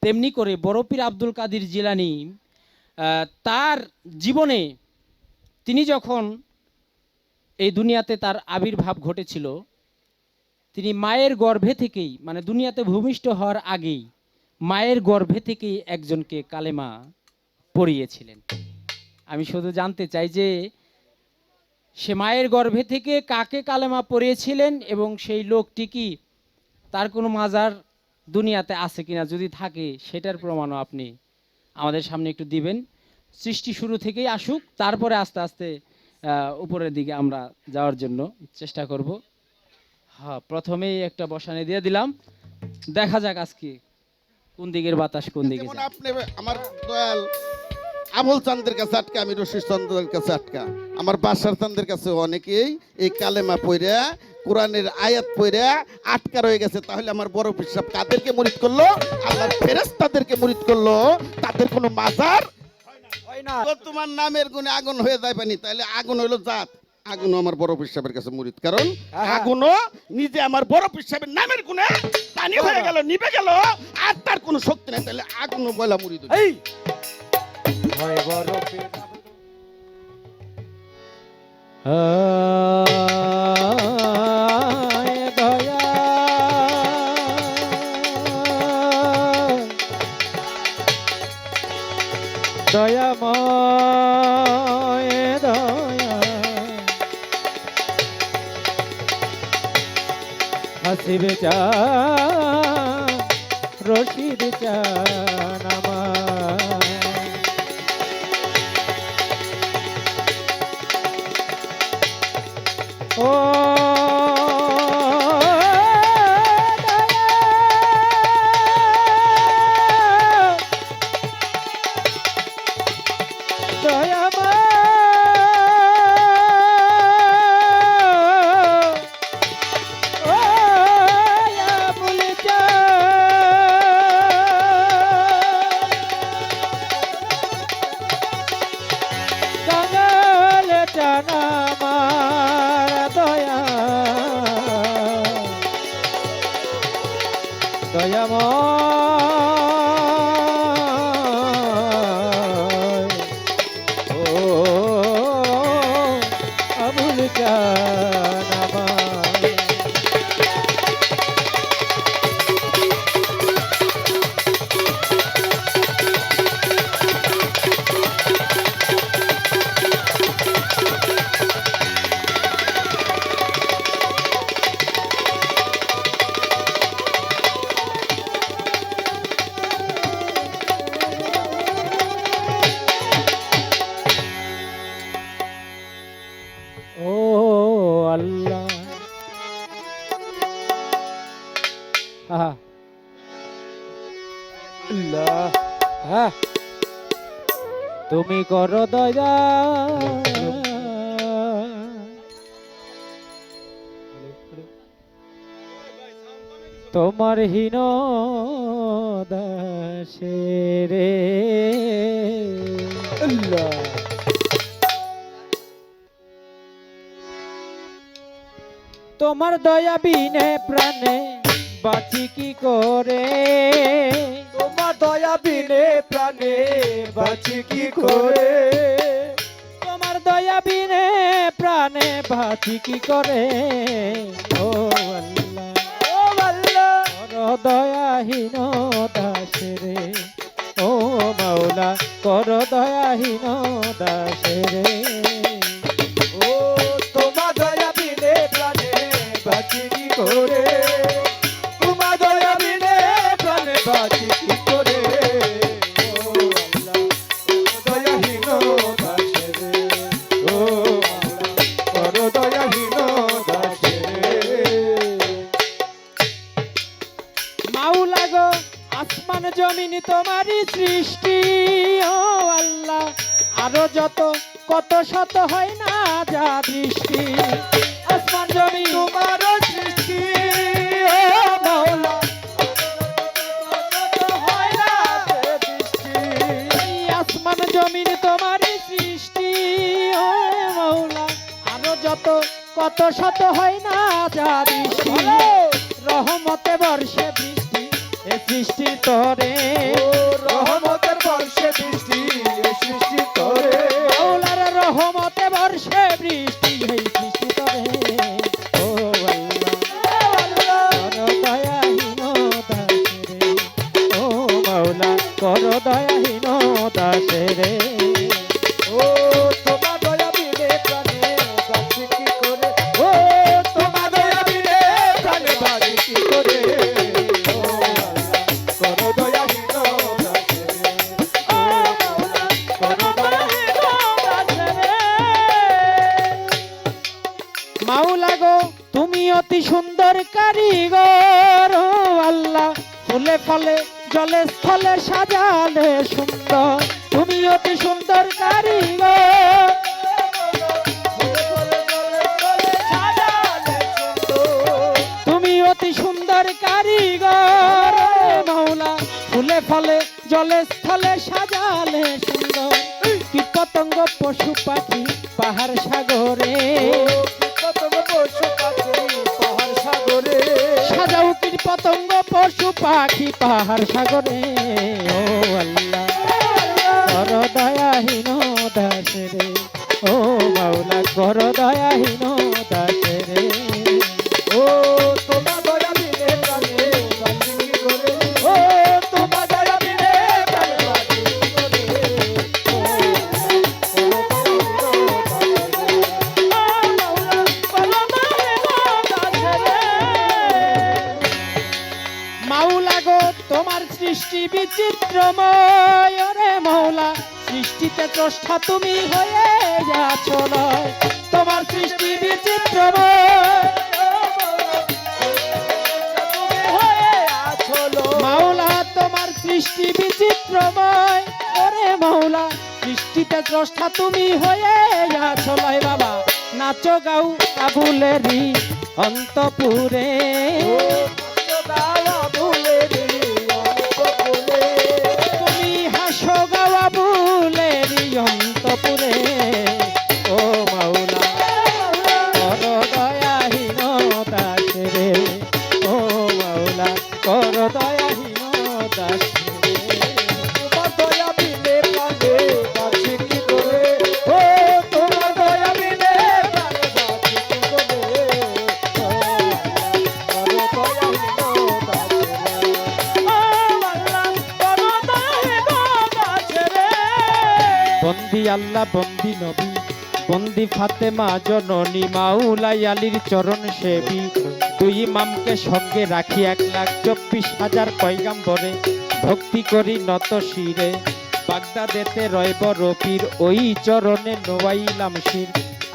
তেমনি করে বড় পীর আব্দুল কাদের জিলানী তার জীবনে তিনি যখন এই দুনিয়াতে তার আবির্ভাব ঘটেছিল, তিনি মায়ের গর্ভে থেকেই, মানে দুনিয়াতে ভূমিষ্ঠ হওয়ার আগেই মায়ের গর্ভে থেকেই একজনকে কালেমা পড়িয়েছিলেন। আমি শুধু জানতে চাই যে সে মায়ের গর্ভে থেকে কাকে কালেমা পড়িয়েছিলেন এবং সেই লোকটি কি, তার কোনো মাজার দুনিয়াতে আছে কিনা, যদি থাকে সেটার প্রমাণও আপনি আমাদের সামনে একটু দিবেন। সৃষ্টি শুরু থেকেই আসুক, তারপরে আস্তে আস্তে উপরের দিকে আমরা যাওয়ার জন্য চেষ্টা করব। হ্যাঁ, প্রথমেই একটা বসানে দিয়ে দিলাম, দেখা যাক আজকে কোন দিকের বাতাস কোন দিকে যায়। আপনি আমার দয়াল আবুল চাঁদের কাছে আটকা, আমি রশিদ চন্দ্রের কাছে আটকা, আমার বাসার চাঁদের কাছে অনেকেই এই কালেমা পড়া কোরআনের আয়াত পড়া আটকা রয়ে গেছে। তাহলে আমার বড় পীর সাহেব কাদেরকে মুরিদ করলো? আল্লাহর ফেরেশতাদেরকে মুরিদ করলো, তাদের কোনো মাজার হয় না। তো তোমার নামের গুণে আগুন হয়ে যায় পানি, তাহলে আগুন হলো জাত, আগুনও আমার বড় পীর সাহেবের কাছে মুরিদ, কারণ আগুনও নিজে আমার বড় পীর সাহেবের নামের গুণে পানি হয়ে গেল, নিভে গেল, আর তার কোনো শক্তি নেই, তাহলে আগুনও বলা মুরিদ। দয়াময় দয়া হাসিবে চা রশিদ চা নামা ও তুমি করো দয়া, তোমার হীন দাসে রে তোমার দয়া বিনে প্রাণে বাঁচি কি করে, তোমার দয়া বিনে প্রাণে বাঁচি কি করে, তোমার দয়া বিনে প্রাণে বাঁচি কি করে, ও আল্লাহ ও আল্লাহ করো দয়াহীন দাসে রে, ও মাওলা করো দয়াহীন দাসে রে, ও তোমার দয়া বিনে প্রাণে বাঁচি কি করে, তোমার দয়া বিনে প্রাণে বাঁচি কি করে, ও আল্লাহ দয়াহীন দাসে রে, ও আল্লাহ করো দয়াহীন দাসে রে। মাওলা গো আসমান জমিন তোমারই সৃষ্টি, ও আল্লাহ আরো যত কত শত হয় না যা দৃষ্টি, আসমান জমিন তোমার সৃষ্টি, ও মাওলা হয় না যে দৃষ্টি, আসমান জমিন তোমারই সৃষ্টি, ও মাওলা আরো যত কত শত হয় না যা দৃষ্টি, রহমতে বর্ষে বৃষ্টি এ সৃষ্টি তরে, মাওলা কর দয়াহীন দাসেরে ও তোমার দয়া বিনে প্রাণে বাঁচি কি করে ও তোমার দয়া বিনে প্রাণে বাঁচি কি করে ও আল্লাহ করো দয়াহীন দাসেরে ও মাওলা করো দয়াহীন দাসেরে মাওলা গো তুমি অতি সুন্দর কারিগর ও আল্লাহ ফুলে ফলে জলে স্থলে সাজালে সুন্দর তুমি অতি সুন্দর কারিগর তুমি অতি সুন্দর কারিগর মাওলা ফুলে ফলে জলে স্থলে সাজালে সুন্দর কীট পতঙ্গ পশু পাখি পাহাড় সাগরে সাজাও কীট পতঙ্গ পশু পাখি পাহাড় সাগরে ও আল্লাহ কর দয়াহীন দাসেরে ও মাওলা কর দয়াহীন দাসেরে ও তোমার দয়া বিনে প্রাণে বাঁচি কি করে ও তোমার দয়া বিনে প্রাণে বাঁচি কি করে ও মাওলা গো তোমার সৃষ্টি বিচিত্রময় রে মাওলা সৃষ্টিতে স্রষ্টা তুমি হয়ে আছো লয় তোমার সৃষ্টি বিচিত্রময় মাওলা তোমার সৃষ্টি বিচিত্রময় ওরে মাওলা সৃষ্টিতে স্রষ্টা তুমি হয়ে আছো লয় বাবা নাচো গাও আবুলেরই অন্তপুরে তুমি হাসো গাওয়া বুলেরই অন্তপুরে ও মাওলা কর দয়াহীন দাসেরে ও মাওলা কর দয়াহীন দাসেরে তোমার দয়া বিনে প্রাণে বাঁচি কি করে ও তোমার দয়া বিনে প্রাণে বাঁচি কি করে ও আল্লাহ করো দয়াহীন দাসেরে বন্দি আল্লাহ বন্দি নবী বন্দি ফাতেমা জননী মাওলাই আলীর চরণ সেবী দুই ইমামকে সঙ্গে রাখি 1,24,000 পয়গাম্বরে ভক্তি করি নত শিরে বাগদাদেতে রয়ব রফির ওই চরণে নোয়াইলাম শির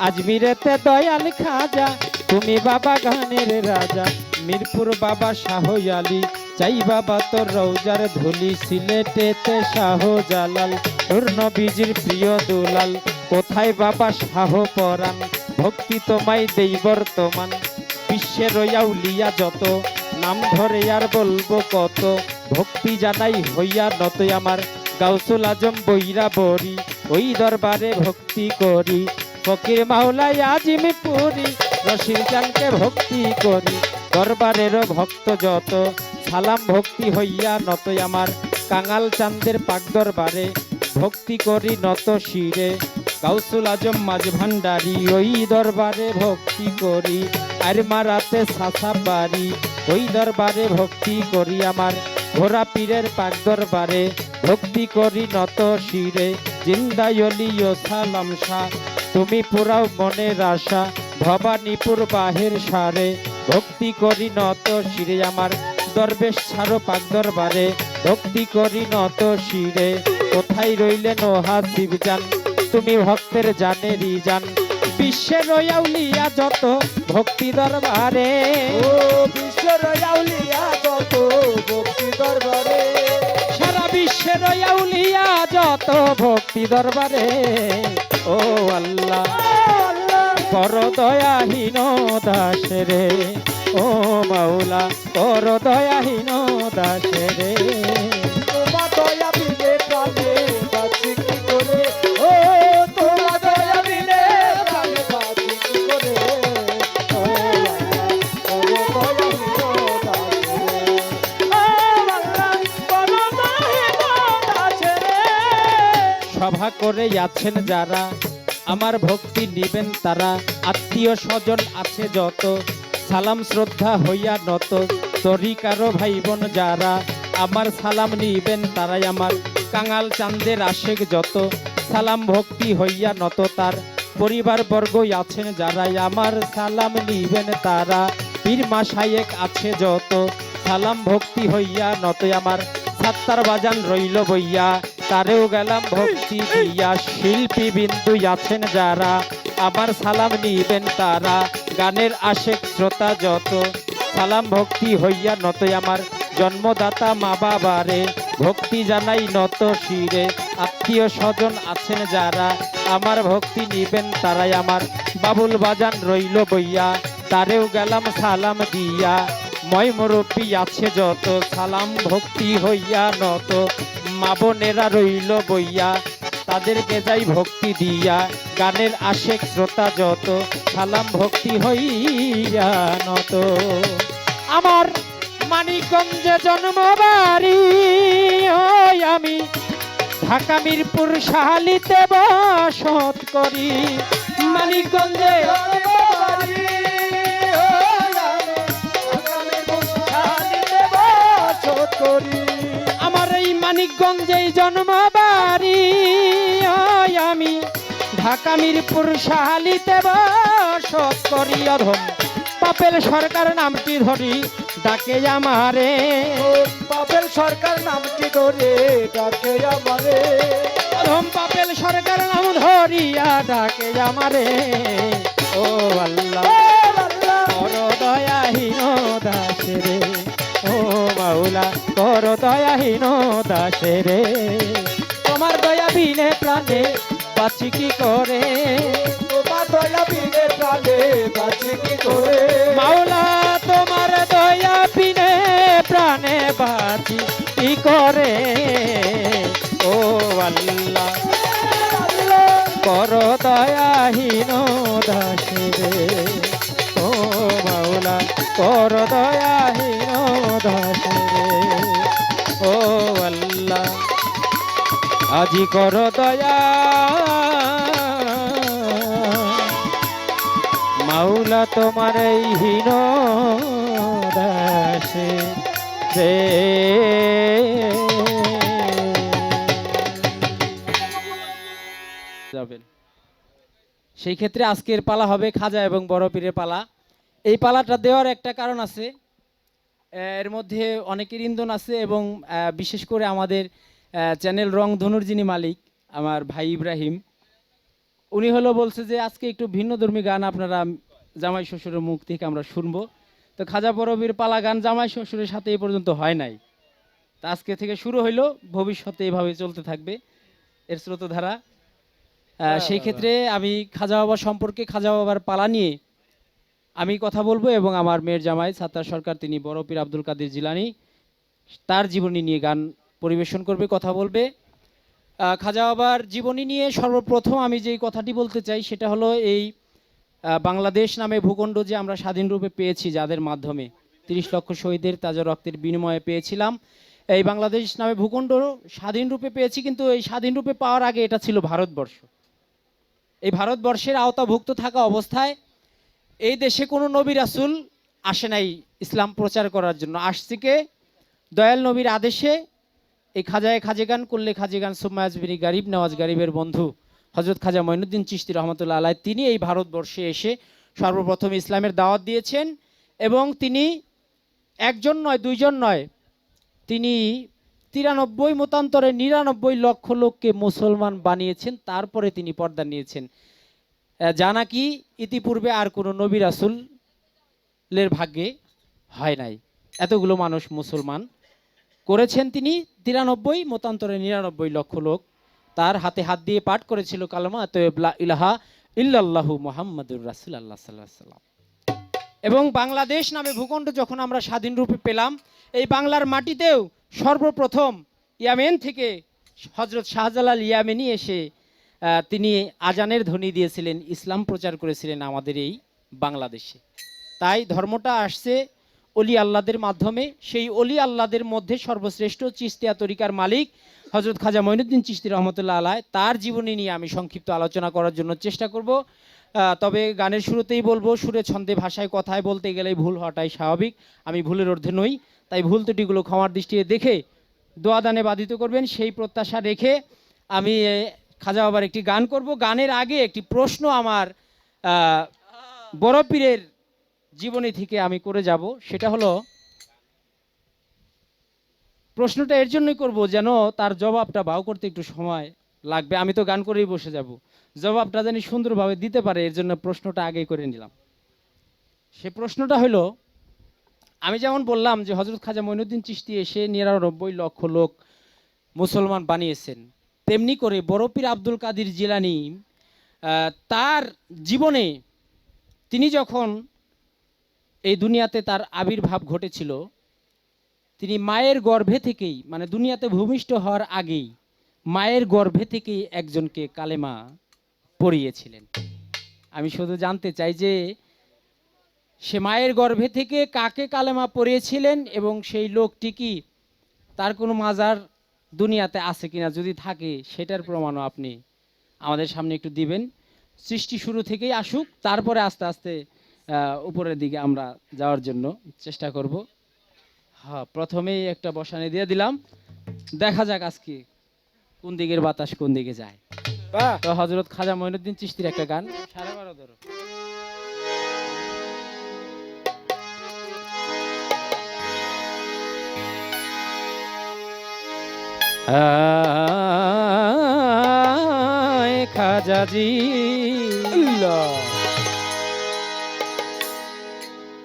আজমিরেতে দয়াল খাজা তুমি বাবা গানের রাজা মিরপুর বাবা শাহ আলী চাই বাবা তোর রৌজার ধুলি সিলেটেতে শাহ জালাল তোর নবীজির প্রিয় দুলাল কোথায় বাবা শাহ পরাণ ভক্তি তোমায় দেই বর্তমান বিশ্বের আউলিয়া যত নাম ধরে আর বলবো কত ভক্তি জানাই হইয়া নত আমার গাউসুল আজম বৈরা বরি ওই দরবারে ভক্তি করি ফকির মাওলাই আজিম পুরি রশিদ জানকে ভক্তি করি দরবারেরও ভক্ত যত সালাম ভক্তি হইয়া নত আমার কাঙাল চাঁদের পাক দরবারে ভক্তি করি নত শিরে গাউসুল আজম মাঝ ভান্ডারি ওই দরবারে ভক্তি করি আর মারাতে সাসা বাড়ি ওই দরবারে ভক্তি করি আমার ঘোড়া পীরের পাক দরবারে ভক্তি করি নত শিরে জিন্দায়লি ও সালাম শাহ তুমি পুরাও মনের আশা ভবানীপুর বাহের সারে ভক্তি করি নত শিরে আমার দরবেশ ছাড়ো পাক দরবারে ভক্তি করি নত শিরে কোথায় রইলে নোহাসিব জান তুমি ভক্তের জানেরই জান বিশ্বের আউলিয়া যত ভক্তি দরবারে ও বিশ্বের আউলিয়া যত ভক্তি দরবারে সারা বিশ্বের আউলিয়া যত ভক্তি দরবারে ও আল্লাহ কর দয়াহীন দাসেরে ও মাওলা কর দয়াহীন দাসেরে তোমার দয়া বিনে প্রাণে বাঁচি কি করে ও তোমার দয়া বিনে প্রাণে বাঁচি কি করে ও আল্লাহ করো দয়াহীন দাসেরে সভা করে আছেন যারা আমার ভক্তি নিবেন তারা আত্মীয় স্বজন আছে যত সালাম শ্রদ্ধা হইয়া নত তরিকারো ভাই বোন যারা আমার সালাম নিবেন তারাই আমার কাঙাল চাঁদের আশেক যত সালাম ভক্তি হইয়া নত তার পরিবার বর্গই আছেন যারাই আমার সালাম নিবেন তারা পীর মাশায়েক আছে যত সালাম ভক্তি হইয়া নত আমার সাত্তার বাজান রইল বইয়া তারেও গেলাম ভক্তি দিয়া শিল্পী বিন্দু আছেন যারা আমার সালাম নিবেন তারা গানের আশেক শ্রোতা যত সালাম ভক্তি হইয়া নত আমার জন্মদাতা মা বাবারে ভক্তি জানাই নত শিরে আত্মীয় স্বজন আছেন যারা আমার ভক্তি নিবেন তারাই আমার বাবুল বাজান রইল বইয়া তারেও গেলাম সালাম দিয়া ময় মুরব্বী আছে যত সালাম ভক্তি হইয়া নত মা বোনেরা রইল বইয়া তাদেরকে যাই ভক্তি দিয়া গানের আশেক শ্রোতা যত সালাম ভক্তি হইয়া নত আমার মানিকগঞ্জে জন্মবাড়ি ওই আমি ঢাকা মিরপুর শাহালিতে বসত করি মানিকগঞ্জে আমার এই মানিকগঞ্জে জন্মবাড়ি ওই আমি ঢাকা মিরপুর শাহালিতে বসত করি অধম পাপেল সরকার নামটি ধরি ডাকে আমারে বাপের সরকার নামটি ধরে ডাকে আমারে অধম পাপেল সরকার নাম ধরিয়া ডাকে আমারে ও আল্লাহ কর দয়াহীন দাসেরে ও মাওলা কর দয়াহীন দাসেরে তোমার দয়া বিনে প্রাণে বাঁচি কি করে তোমার দয়া বিনে প্রাণে বাঁচি কি করে মাওলা তোমার দয়া বিনে প্রাণে বাঁচি কি করে ও আল্লাহ কর দয়াহীন দাসেরে ও মাওলা কর দয়াহীন দাসেরে ও আল্লাহ আজি কর দয়া মাওলা তোমার এই হীন দাসে রে যাবেন সেই ক্ষেত্রে আজকের পালা হবে খাজা এবং বড় পীরের পালা এই পালাটা দেওয়ার একটা কারণ আছে এর মধ্যে অনেকের ইন্ধন আছে এবং বিশেষ করে আমাদের চ্যানেল রংধনুর যিনি মালিক আমার ভাই ইব্রাহিম উনি হলো বলছে যে আজকে একটু ভিন্নধর্মী গান আপনারা জামাই শ্বশুরের মুখ থেকে আমরা শুনবো তো খাজা বরবির পালা গান জামাই শ্বশুরের সাথে এই পর্যন্ত হয় নাই তা আজকে থেকে শুরু হইলো ভবিষ্যতে এভাবে চলতে থাকবে এর স্রোতধারা সেই ক্ষেত্রে আমি খাজা বাবা সম্পর্কে খাজা বাবার পালা নিয়ে আমি কথা বলবো এবং আমার মেয়ের জামাই সাত্তার সরকার তিনি বড় পীর আব্দুল কাদের জিলানী তার জীবনী নিয়ে গান পরিবেশন করবে কথা বলবে খাজা বাবার জীবনী নিয়ে সর্বপ্রথম আমি যেই কথাটি বলতে চাই সেটা হলো এই বাংলাদেশ নামে ভূখণ্ড যে আমরা স্বাধীনরূপে পেয়েছি যাদের মাধ্যমে 30 লক্ষ শহীদের তাজা রক্তের বিনিময়ে পেয়েছিলাম এই বাংলাদেশ নামে ভূখণ্ড স্বাধীনরূপে পেয়েছি কিন্তু এই স্বাধীনরূপে পাওয়ার আগে এটা ছিল ভারতবর্ষ এই ভারতবর্ষের আওতাভুক্ত থাকা অবস্থায় এই দেশে কোনো নবী রাসূল আসে নাই ইসলাম প্রচার করার জন্য আসছে কে দয়াল নবীর আদেশে এই খাজায় খাজেগান করলে খাজেগান সুম্মায়াজবিনী গরিব নওয়াজ গরিবের বন্ধু হযরত খাজা মঈনুদ্দিন চিশতি রহমতুল্লাহ আলাইহি তিনি এই ভারতবর্ষে এসে সর্বপ্রথম ইসলামের দাওয়াত দিয়েছেন এবং তিনি একজন নয় দুইজন নয় তিনি 93 মতান্তরে 99 লক্ষ লোককে মুসলমান বানিয়েছেন তারপরে তিনি পর্দা নিয়েছেন যা নাকি ইতিপূর্বে আর কোনো নবী রাসূলের ভাগ্যে হয় নাই এতগুলো মানুষ মুসলমান করেছেন তিনি 93 মতান্তরে 99 লক্ষ লোক তার হাতে হাত দিয়ে পাঠ করেছিল কালেমা লা ইলাহা ইল্লাল্লাহু মুহাম্মাদুর রাসূলুল্লাহ সাল্লাল্লাহু আলাইহি ওয়াসাল্লাম এবং বাংলাদেশ নামে ভূখণ্ড যখন আমরা স্বাধীন রূপে পেলাম এই বাংলার মাটিতেও সর্বপ্রথম ইয়ামেন থেকে হযরত শাহজালাল ইয়ামেনি এসে তিনি আজানের ধ্বনি দিয়েছিলেন ইসলাম প্রচার করেছিলেন আমাদের এই বাংলাদেশে তাই ধর্মটা আসছে অলি আল্লাহদের মাধ্যমে সেই অলি আল্লাহদের মধ্যে সর্বশ্রেষ্ঠ চিশতিয়া তরিকার মালিক হযরত খাজা মঈনুদ্দিন চিশতি রহমতুল্লাহ আলাইহি তার জীবনী নিয়ে আমি সংক্ষিপ্ত আলোচনা করার জন্য চেষ্টা করব তবে গানের শুরুতেই বলবো সুরে ছন্দে ভাষায় কথায় বলতে গেলেই ভুল হওয়াটাই স্বাভাবিক আমি ভুলের ঊর্ধ্বে নই তাই ভুল ত্রুটিগুলো ক্ষমার দৃষ্টিতে দেখে দোয়া দানে বাধিত করবেন, সেই প্রত্যাশা রেখে আমি খাজা বাবার একটি গান করব। গানের আগে একটি প্রশ্ন আমার বড় পীরের জীবনী থেকে আমি করে যাব। সেটা হলো, প্রশ্নটা এর জন্যই করব যেন তার জবাবটা বাউ করতে একটু সময় লাগবে, আমি তো গান করেই বসে যাব, জবাবটা জানি সুন্দরভাবে দিতে পারে, এর জন্য প্রশ্নটা আগেই করে নিলাম। সে প্রশ্নটা হলো, আমি যেমন বললাম যে হযরত খাজা মঈনুদ্দিন চিশতি এসে ৯৯ লক্ষ লোক মুসলমান বানিয়েছেন, তেমনি করে বড় পীর আব্দুল কাদের জিলানী তার জীবনে তিনি যখন এই দুনিয়াতে তার আবির্ভাব ঘটেছিল, তিনি মায়ের গর্ভে থেকেই, মানে দুনিয়াতে ভূমিষ্ঠ হওয়ার আগেই মায়ের গর্ভে থেকেই একজনকে কালেমা পড়িয়েছিলেন। আমি শুধু জানতে চাই যে সে মায়ের গর্ভে থেকে কাকে কালেমা পড়িয়েছিলেন এবং সেই লোকটি কি, তার কোনো মাজার দুনিয়াতে আছে কিনা, যদি থাকে সেটার প্রমাণও আপনি আমাদের সামনে একটু দিবেন। সৃষ্টি শুরু থেকেই আসুক, তারপরে আস্তে আস্তে উপরের দিকে আমরা যাওয়ার জন্য চেষ্টা করব। হ্যাঁ, প্রথমেই একটা বসানি দিয়ে দিলাম, দেখা যাক আজকে কোন দিকের বাতাস কোন দিকে যায়। বাহ, তো হযরত খাজা মঈনুদ্দিন চিশতির একটা গান, 12:30 ধরো। খাজাজি আল্লাহ,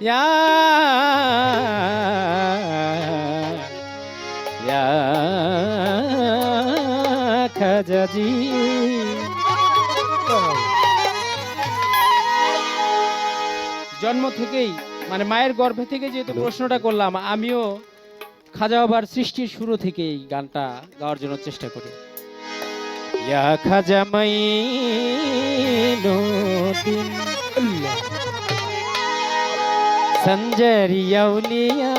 ইয়া ইয়া খাজাজি, জন্ম থেকেই মানে মায়ের গর্ভে থেকে যেহেতু প্রশ্নটা করলাম, আমিও খাজা বাবার সৃষ্টির শুরু থেকেই গানটা গাওয়ার জন্য চেষ্টা করি। ইয়া খাজা মঈনুদ্দিন আল্লাহ, সঞ্জারি আউলিয়া,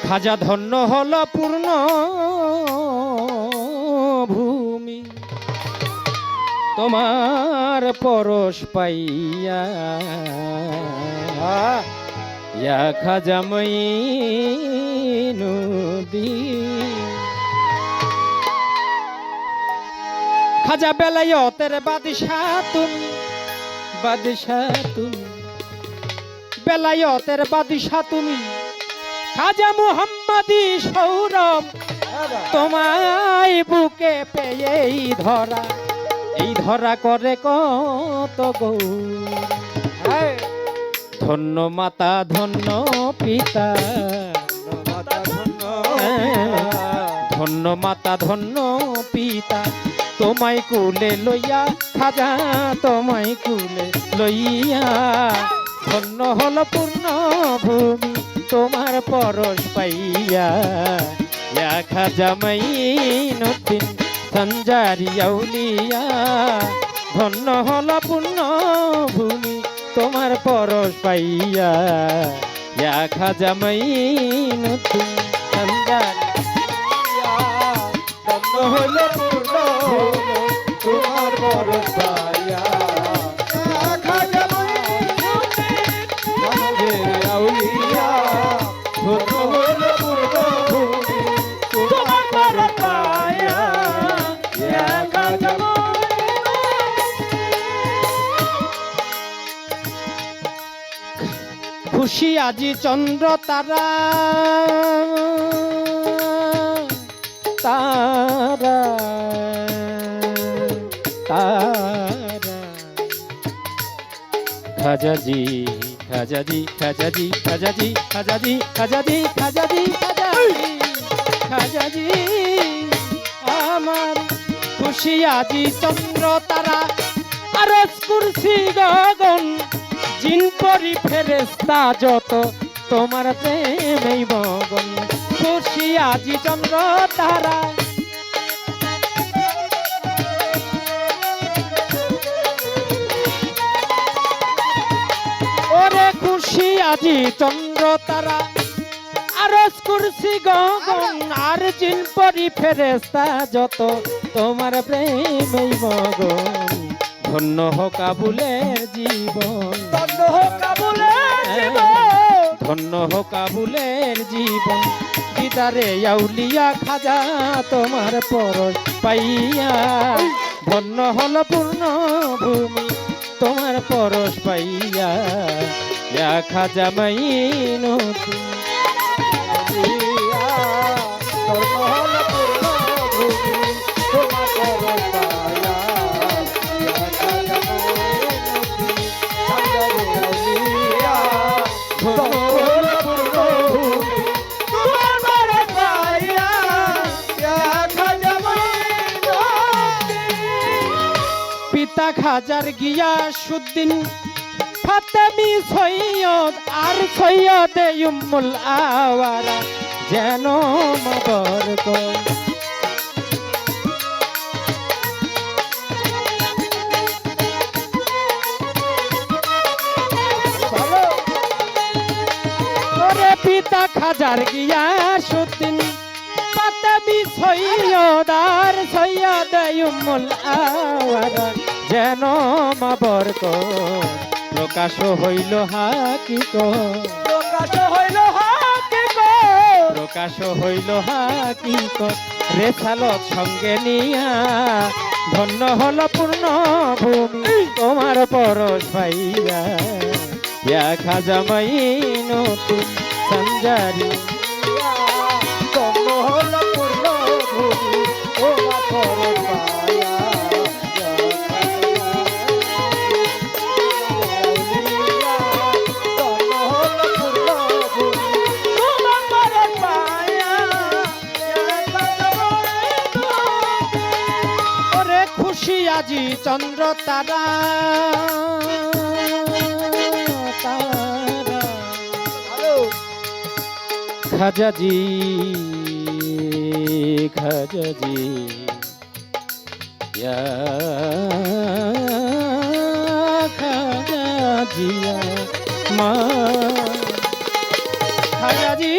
খাজা ধন্য হল পূর্ণ ভূমি, তোমার পরশ পাইয়া। ইয়া খাজা মঈনুদ্দিন, খাজা বেলায়েতের বাদশাহ তুমি, বাদশাহ তুমি, বেলায়েতের বাদশাহ তুমি, খাজা মুহাম্মাদি সৌরভ, তোমায় বুকে পেয়ে এই ধরা করে কত গৌর। ধন্য মাতা ধন্য পিতা, ধন্য মাতা ধন্য পিতা, তোমায় কুলে লইয়া খাজা, তোমায় কুলে লইয়া, ধন্য হল পূর্ণ ভূমি, তোমার পরশ পাইয়া। ইয়া খাজা মঈনুদ্দিন সঞ্জারি আউলিয়া, ধন্য হল পূর্ণ ভূমি, তোমার পরশ পাইয়া। ইয়া খাজা মঈনুদ্দিন সঞ্জারি ধন্য হল পূর্ণ ভূমি, তোমার পরশ পাইয়া। খাজা মঈনুদ্দিন সঞ্জারি আউলিয়া, ধন্য হল পূর্ণ ভূমি, তোমার পরশ পাইয়া। ইয়া খাজা খুশি আজি চন্দ্র তারা, তারা তারা, খাজাজি খাজাজি খাজাজি খাজাজি খাজাজি খাজাজি খাজাজি খাজাজি খাজাজি, আমার খুশি আজি চন্দ্র তারা, আরশ কুরসি গগন, জিন পরি ফেরেশতা যত, তোমার প্রেমেই মগন। খুশি আজি চন্দ্র তারা, ওরে খুশি আজি চন্দ্র তারা, আরশ কুরসি গগন, আর জিন পরি ফেরেশতা যত, তোমার প্রেমেই মগন। ধন্য হোক কাবুলের জীবন। ধন্য হোক কাবুলের জীবন দিদারে আউলিয়া খাজা তোমার পরশ পাইয়া ধন্য হল পূর্ণ ভূমি তোমার পরশ পাইয়া ইয়া খাজা মাইনুদ্দিন পিতা খাজার গিয়াসউদ্দিন ফাতেমি সৈয়দ আর সৈয়দে উম্মুল আওয়ারা যেন মবরক ওরে পিতা খাজার গিয়াসউদ্দিন ফাতেমি সৈয়দ আর সৈয়দে উম্মুল আওয়ারা যেন মবরক প্রকাশ হইল হাকিকত প্রকাশ হইল হাকিকত প্রকাশ হইল হাকিকত রেসালত সঙ্গে নিয়া ধন্য হল পূর্ণ ভূমি তোমার পরশ পাইয়া ইয়া খাজা মাইনুদ্দিন সঞ্জারি ধন্য হল পূর্ণ ভূমি তোমার পরশ পাইয়া আজি চন্দ্র তারা তারা খাজাজি খাজাজি ইয়া খাজাজিয়া মা খাজাজি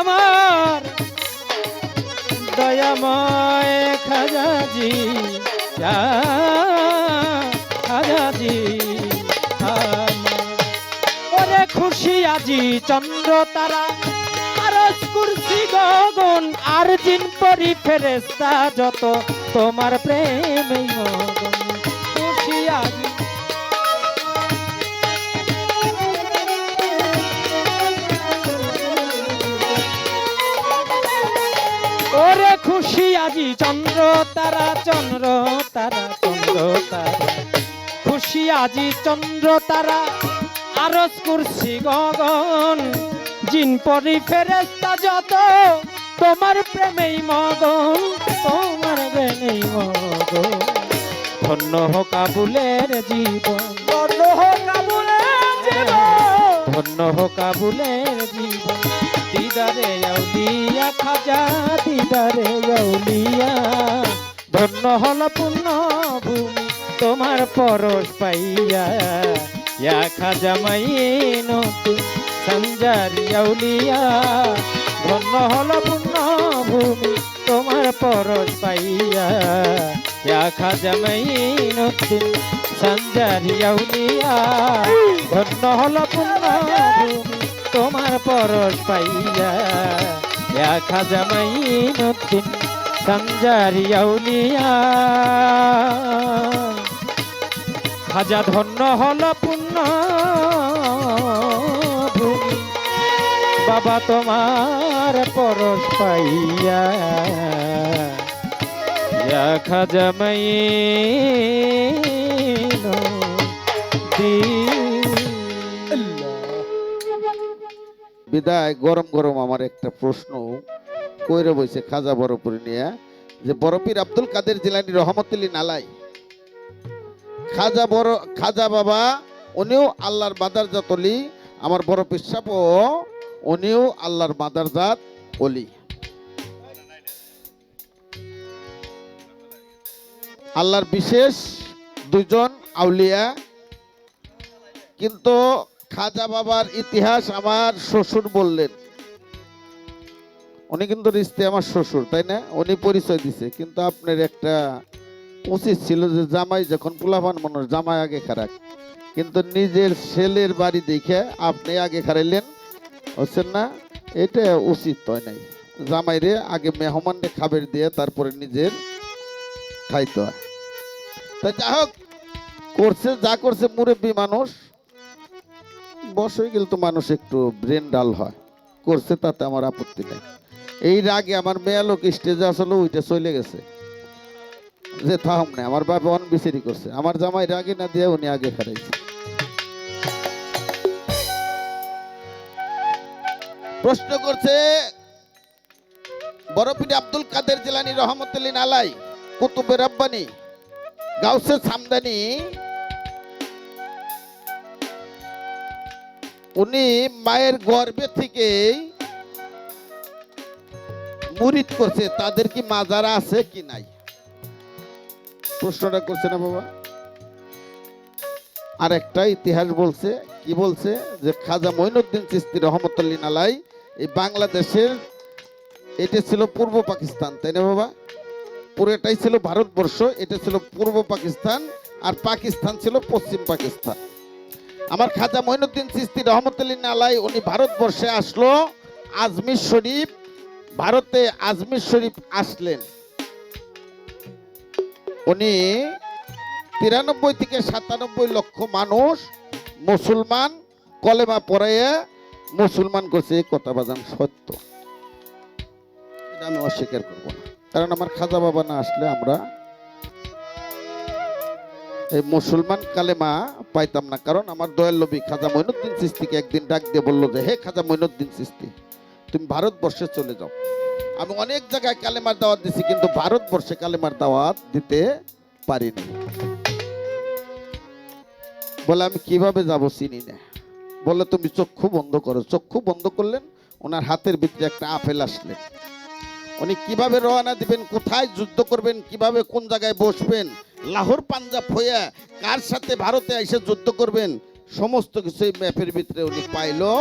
আমার দয়াময় খাজাজি খাজাজি ওরে খুশি আজি চন্দ্র তারা আরশ কুরসি গগন আর জিন পরি ফেরেশতা যত তোমার প্রেমে মগন খুশি আজি ওরে খুশি আজি চন্দ্র তারা চন্দ্র তারা চন্দ্র তারা খুশি আজি চন্দ্র তারা আরশ কুরসি গগন জিন পরি ফেরেশতা যত তোমার প্রেমেই মগন তোমার প্রেমেই মগন ধন্য হোক কাবুলের জীবন ধন্য হোক কাবুলের জীবন ধন্য হোক কাবুলের জীবন দিদারে আউলিয়া খাজা দিদারে আউলিয়া ধন্য হল পূর্ণ ভূমি তোমার পরশ পাইয়া ইয়া খাজা মাইনুদ্দিন সঞ্জারি আউলিয়া ধন্য হল পূর্ণ ভূমি তোমার পরশ পাইয়া ইয়া খাজা মাইনুদ্দিন সঞ্জারি আউলিয়া ধন্য হল পূর্ণ ভূমি তোমার পরশ পাইয়া ইয়া খাজা মাইনুদ্দিন সঞ্জারি আউলিয়া খাজা ধন্য হল পূর্ণ ভূমি বাবা তোমার পরশ পাইয়া ইয়া খাজা মাইনুদ্দিন বিদায় গরম গরম আমার একটা প্রশ্ন কইরে বইছে খাজা বড়পুরি নিয়ে যে বড়পীর আব্দুল কাদের জিলানী রহমতুল্লাহ আলাই খাজা বাবা উনিও আল্লাহর মাদারজাত অলি, আমার বড় পীর সাহেবও উনিও আল্লাহর মাদারজাত অলি। আল্লাহর বিশেষ দুজন আউলিয়া। কিন্তু খাজা বাবার ইতিহাস আমার শ্বশুর বললেন, উনি কিন্তু রিস্তে আমার শ্বশুর, তাই না? উনি পরিচয় দিছে, কিন্তু আপনার একটা উচিত ছিল যে জামাই যখন পোলাপান মানুষ জামাই আগে খারাপ, কিন্তু নিজের ছেলের বাড়ি দেখে আপনি আগে খারাইলেন, হচ্ছেন না? এটা উচিত হয় নাই। জামাইরে আগে মেহমানরে খাবার দিয়ে তারপরে নিজের খাইতে হয়। তা যা হোক, করছে যা করছে, মুরব্বী মানুষ, বয়স হয়ে গেলে তো মানুষ একটু ব্রেন ডাল হয়, করছে তাতে আমার আপত্তি নেই। এই রাগে আমার মেয়ে লোক স্টেজে আসলে ওইটা চলে গেছে যে থাম না, আমার বাবা অন বিচারি করছে, আমার জামাই রাগে না দিয়ে উনি আগে খারাইছে। প্রশ্ন করছে বড়পীর আব্দুল কাদের জিলানী রহমতুল্লাহ আলাই, কুতুবে রব্বানী, গাউসে সামদানি, উনি মায়ের গর্ভে থেকে মুরিদ করছে, তাদের কি মাজার আছে কি নাই? প্রশ্নটা করছে না বাবা? আর একটা ইতিহাস বলছে, কি বলছে, যে খাজা মঈনুদ্দিন চিশতি রহমতুল্লাহ আলাই এই বাংলাদেশের, এটা ছিল পূর্ব পাকিস্তান, তাই না বাবা? পুরোটাই ছিল ভারতবর্ষ, এটা ছিল পূর্ব পাকিস্তান, আর পাকিস্তান ছিল পশ্চিম পাকিস্তান। আমার খাজা মঈনুদ্দিন চিশতি রহমতুল্লাহ আলাই উনি ভারতবর্ষে আসলো, আজমির শরীফ, ভারতে আজমির শরীফ আসলেন। উনি 93 থেকে 97 লক্ষ মানুষ মুসলমান কলেমা পড়াইয়া মুসলমান করছে, এই কথা বাজান সত্য, এটা আমি অস্বীকার করব না। কারণ আমার খাজা বাবা না আসলে আমরা এই মুসলমান কালেমা পাইতাম না। কারণ আমার দয়াল নবী খাজা মঈনুদ্দিন চিশতিকে একদিন ডাক দিয়ে বললো যে, হে খাজা মঈনুদ্দিন চিশতি, তুমি ভারতবর্ষে চলে যাও। আমি অনেক জায়গায় কালেমার দাওয়াত দিছি, কিন্তু ভারতবর্ষে কালেমার দাওয়াত দিতে পারিনি। বলে আমি কিভাবে যাব চিনি না। বলে তুমি চক্ষু বন্ধ করো। চক্ষু বন্ধ করলেন, ওনার হাতের ভিতরে একটা আপেল আসলেন। উনি কিভাবে রওনা দিবেন, কোথায় যুদ্ধ করবেন, কিভাবে কোন জায়গায় বসবেন, লাহোর পাঞ্জাব হয়ে কার সাথে ভারতে এসে যুদ্ধ করবেন, সমস্ত কিছু এই ম্যাপের ভিতরে উনি পাইলো।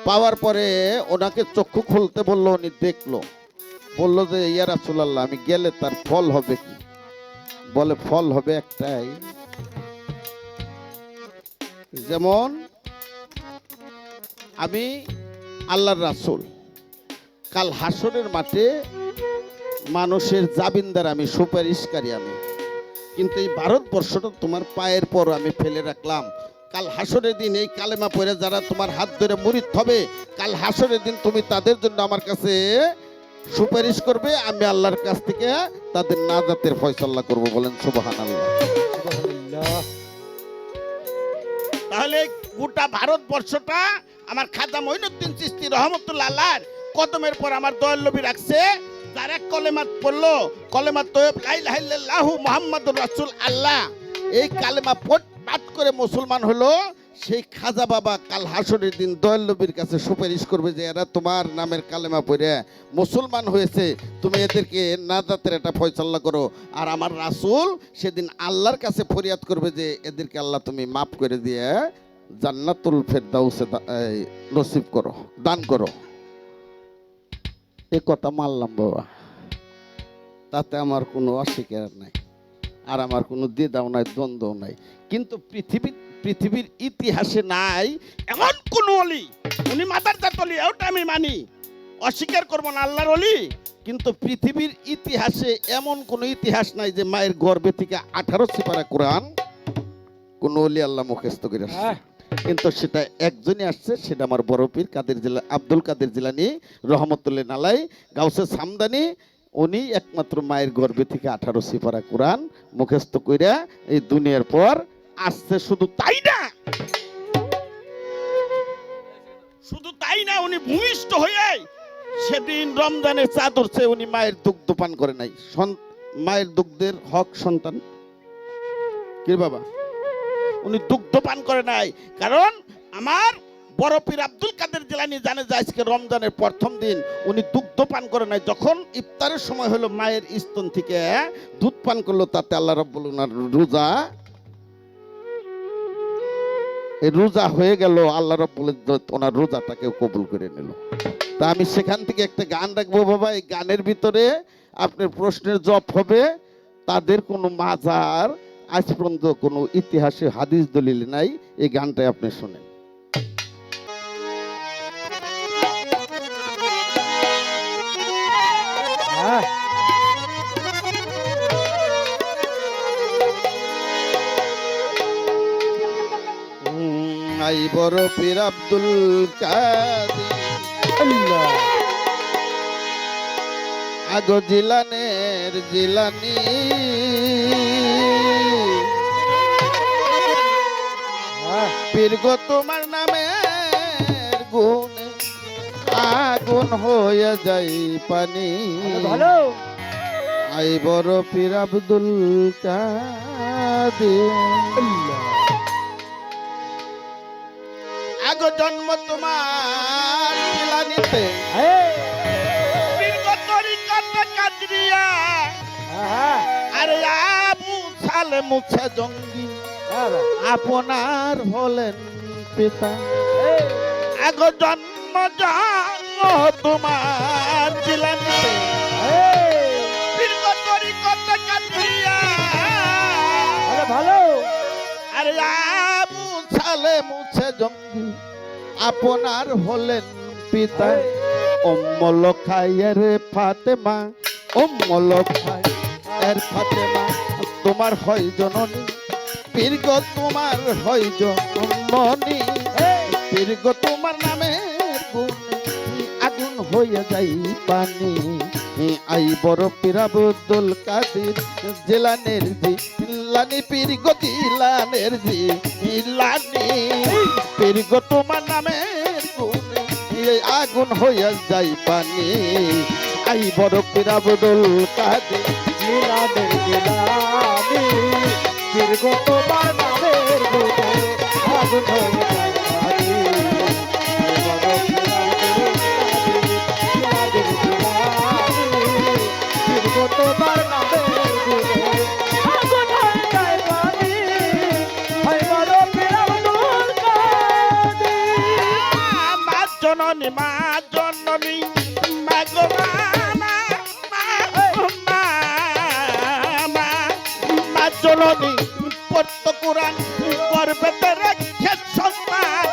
পাওয়ার পরে ওনাকে চক্ষু খুলতে বললো, উনি দেখলো, বললো যে ইয়া রাসূলুল্লাহ, আমি গেলে তার ফল হবে কি? বলে ফল হবে একটাই, যেমন আমি আল্লাহর রাসূল, কাল হাসরের মাঠে মানুষের জাবিনদার আমি, সুপারিশকারী আমি, কিন্তু এই ভারতবর্ষটা তোমার পায়ের পর আমি ফেলে রাখলাম। কাল হাসরের দিন এই কালেমা পড়ে যারা তোমার হাত ধরে মুরিদ হবে, কাল হাসরের দিন তুমি তাদের জন্য আমার কাছে সুপারিশ করবে, আমি আল্লাহর কাছ থেকে তাদের নাজাতের ফয়সালা করব। বলেন সুবহানাল্লাহ। সুবহানাল্লাহ। তাহলে গোটা ভারতবর্ষটা আমার খাজা মঈনুদ্দিন চিশতি রহমতুল্লাহ আলাইহির কদমের পর আমার দয়াল নবী রাখছে। যারা কলেমা পড়লো, কলেমা তয়্যব লা ইলাহা ইল্লাল্লাহু মুহাম্মাদুর রাসূলুল্লাহ, এই কালেমা পাঠ করে মুসলমান হলো, সেই খাজা বাবা কাল হাসরের দিন দয়াল নবীর কাছে সুপারিশ করবে যে এরা তোমার নামের কালেমা পড়ে মুসলমান হয়েছে, তুমি এদেরকে নাজাতের একটা ফয়সালা করো। আর আমার রাসূল সেদিন আল্লাহর কাছে ফরিয়াদ করবে যে এদেরকে আল্লাহ তুমি মাফ করে দিয়ে জান্নাতুল ফেরদাউসে নসিব করো, দান করো। এ কথা মানলাম বাবা, তাতে আমার কোনো অস্বীকার নাই, আর আমার কোনো দ্বিধাও নাই, দ্বন্দ্বও নাই। কিন্তু পৃথিবীর ইতিহাসে নাই এমন কোন ওলি, উনি মাদার জাত ওলি, ওটা আমি মানি, অস্বীকার করব না আল্লাহর ওলি, কিন্তু পৃথিবীর ইতিহাসে এমন কোন ইতিহাস নাই যে মায়ের গর্ভে থেকে 18 সিপারা কোরআন কোন ওলি আল্লাহ মুখস্থ করে আসছে। কিন্তু সেটা একজনই আসছে, সেটা আমার বড় পীর আব্দুল কাদের জিলানী রহমতুল্লাহ আলাইহি, গাউসে সামদানি, উনি একমাত্র মায়ের গর্ভে থেকে 18 সিপারা কোরআন মুখস্থ কইরা এই দুনিয়ার পর আসছে। শুধু তাই না, শুধু তাই না, উনি ভূমিষ্ঠ হয়ে সেদিন রমজানের চাঁদ উঠছে, উনি মায়ের দুগ্ধ পান করে নাই। মায়ের দুগ্ধের হক সন্তান কি বাবা, উনি দুগ্ধ পান করে নাই। কারণ আমার বড় পীর আব্দুল কাদের জিলানী জানে যে আজকে রমজানের প্রথম দিন, উনি দুগ্ধ পান করে নাই। যখন ইফতারের সময় হলো, মায়ের স্তন থেকে দুধ পান করলো, তাতে আল্লাহ রাব্বুল ওনার রোজা, এই রোজা হয়ে গেল, আল্লাহ রাব্বুল ওনার রোজাটাকে কবুল করে নিল। তা আমি সেখান থেকে একটা গান রাখবো বাবা। এই গানের ভিতরে আপনার প্রশ্নের জবাব হবে। তাদের কোনো মাজার আজ পর্যন্ত কোনো ইতিহাসে হাদিস দলিল নাই। এই গানটাই আপনি শোনেন। হ্যাঁ আই বড় পীর আব্দুল কাদের আল্লাহ আগো জিলানের জিলানি হ্যাঁ পীর গো তোমার নামের গুণে আগুন হয়ে যাই পানি। ভালো আই বড় পীর আব্দুল কাদের আল্লাহ আগো জন্ম তোমার জিলানিতে হ্যাঁ পীর গো তরিকতে কাদরিয়া হ্যাঁ আরে আবু সালে মুছে জঙ্গি হ্যাঁ বাবা। আপনার হলেন পিতা। এই, আগো জন্ম জন্ম তোমার জিলানিতে এই, পীর গো তরিকতে কাদরিয়া ভালো ভালো আরে আবু সালে মুছে জঙ্গি আপনার হলেন পিতা। অম্মল খায়ের ফাতেমা অম্মল খায়ের ফাতেমা তোমার হয় জননী পীর গো তোমার হয় জননী পীর গো তোমার নামে গুণে আগুন হয়ে যাই পানি। আই বড় পীর আব্দুল কাদের জিলানের জিলানি পীর গো জিলানের জিলানি পীর গো তোমার নামের গুণে আগুন হয়ে যাই পানি। আই বড় পীর আব্দুল কাদের জিলানের জিলানি দীর্ঘ তোমার নামের গুণে আগুন হয়ে যায় পানি। বড় জিলানের জিলানি দীর্ঘ তোমার নামের গুণে আগুন হয়ে যায় পানি। হয় বড় পীর আব্দুল কাদের। মা জননী মা জননী মা গো মা মা মা মা মা জননী পড়ত কোরআন গর্বেতে রেখে সন্তান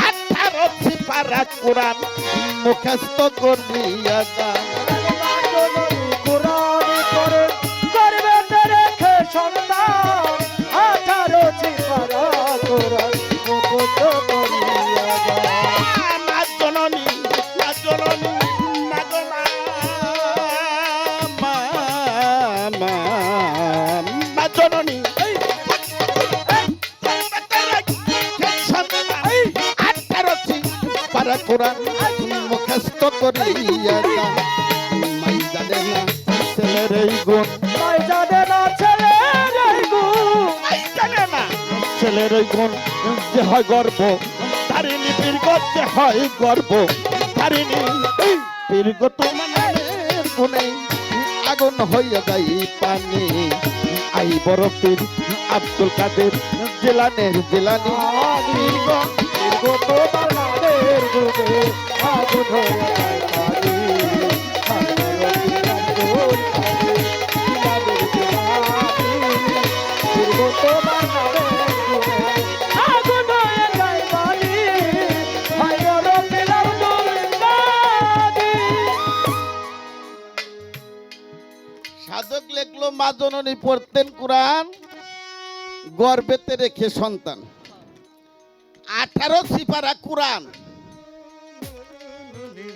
18 সিপারা কোরআন মুখস্থ করিয়া দান। কোরআন পড়ে করবে রেখে সন্তান 18 সিপারা কোরআন মুখস্থ করিয়া যায়। মা জননী মা জননী মা গো মা মা মা মা জননী পারা কোরআন মুখস্থ করিয়া দান। মাই জানে না ছেলের এই গুণ মাই জানে না ছেলের এই গুণ মাই জানে না ছেলের এই গুণ যে হয় গর্ব তারিণী পীরগ যে হয় গর্ব তারিণী পীরগ তোমার গুণে আগুন হইয়া যাই পানি। আই বড় পীর আব্দুল কাদের জিলানের জিলানি পীরগ দীর্ঘ তোমার নামের গুণে আগুন হয়ে যায় পানি। দীর্ঘ তোমার নামের গুণে আগুন হয়ে যায় পানি। হয় বড় পীর আব্দুল কাদের। সাধক লেখলো মা জননী পড়তেন কোরআন গর্বেতে রেখে সন্তান 18 সিপারা কোরআন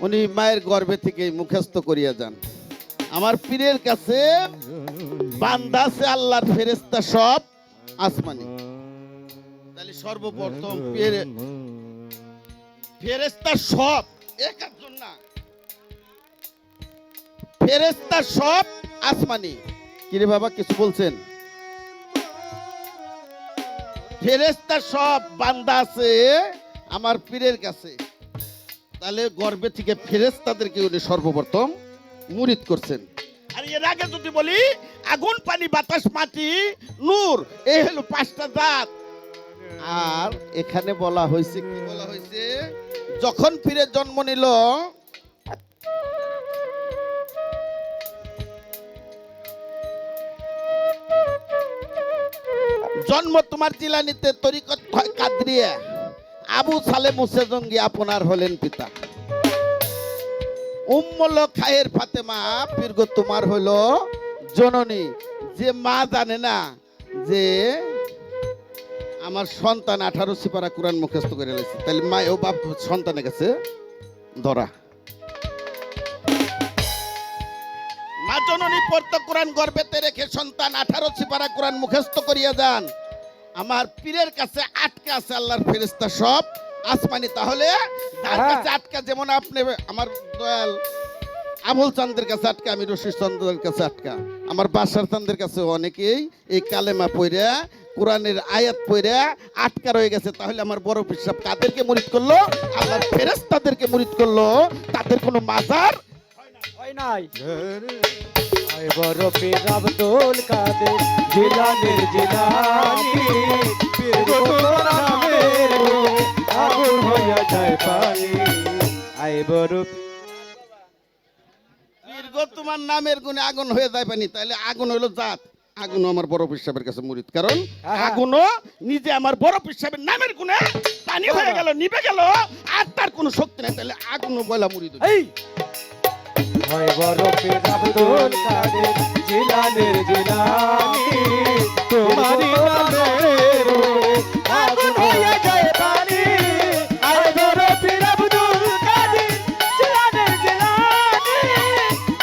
উনি মায়ের গর্ভে থেকে মুখস্থ করিয়া যান। আমার পীরের কাছে বান্দা আছে আল্লাহর ফেরেশতা সব আসমানি। তাহলে সর্বপ্রথম ফেরেশতা সব একজন না, ফেরেশতা সব আসমানি। কিরে বাবা কিছু বলছেন? ফেরেশতা সব বান্দা আছে আমার পীরের কাছে। তাহলে গর্ভে থেকে ফেরেশতাদেরকে উনি সর্বপ্রথম মুরিদ করছেন। আর এর আগে যদি বলি আগুন পানি বাতাস মাটি নূর এই হলো 5টা জাত। আর এখানে বলা হয়েছে কি বলা হয়েছে, যখন পীরের জন্ম নিল জন্ম তোমার জিলানিতে তরিকত হয় কাদরিয়া, আবু সালে মুসে জঙ্গি আপনার হলেন পিতা। উম্মুল খায়ের ফাতেমা পীরগো তোমার হলো জননী। যে মা জানে না যে আমার সন্তান 18 সিপারা কোরআন মুখস্থ করে লেছে, তাহলে মা ও বাপ সন্তানের কাছে ধরা। মা জননী পড়তো কোরআন গর্ভেতে রেখে সন্তান 18 সিপারা কোরআন মুখস্থ করিয়া যান। আমার পীরের কাছে আটকা আছে আল্লাহর ফেরেশতা সব আসমানি। তাহলে তার কাছে আটকা, যেমন আপনি আমার দয়াল আবুল চান্দের কাছে আটকা, আমি রশিদ চন্দ্রের কাছে আটকা, আমার বাসার চান্দের কাছে অনেকেই এই কালেমা পড়া কোরআনের আয়াত পড়া আটকা রয়ে গেছে। তাহলে আমার বড় পীর সাহেব কাদেরকে মুরিদ করলো? আল্লাহর ফেরেশতাদেরকে মুরিদ করলো। তাদের কোনো মাজার হয় নাই। আয় বড় পীর আব্দুল কাদের জিলানীর জিলানী, পীর গো তোর নামের গুণে আগুন হইয়া যায় পানি। আয় বড় পীর গো তোমার নামের গুণে আগুন হয়ে যায় পানি। তাহলে আগুন হলো জাত, আগুনও আমার বড় পীর সাহেবের কাছে মুরিদ, কারণ আগুনও নিজে আমার বড় পীর সাহেবের নামের গুণে পানি হয়ে গেল, নিভে গেল, আর তার কোনো শক্তি নেই। তাহলে আগুনও বলা মুরিদ। এই হয় বড় পীর আব্দুল কাদের জিলানীর জিলানী, তোমারই নামের গুণে আগুন হইয়া যায় পানি। আয় বড় পীর আব্দুল কাদের জিলানীর জিলানী,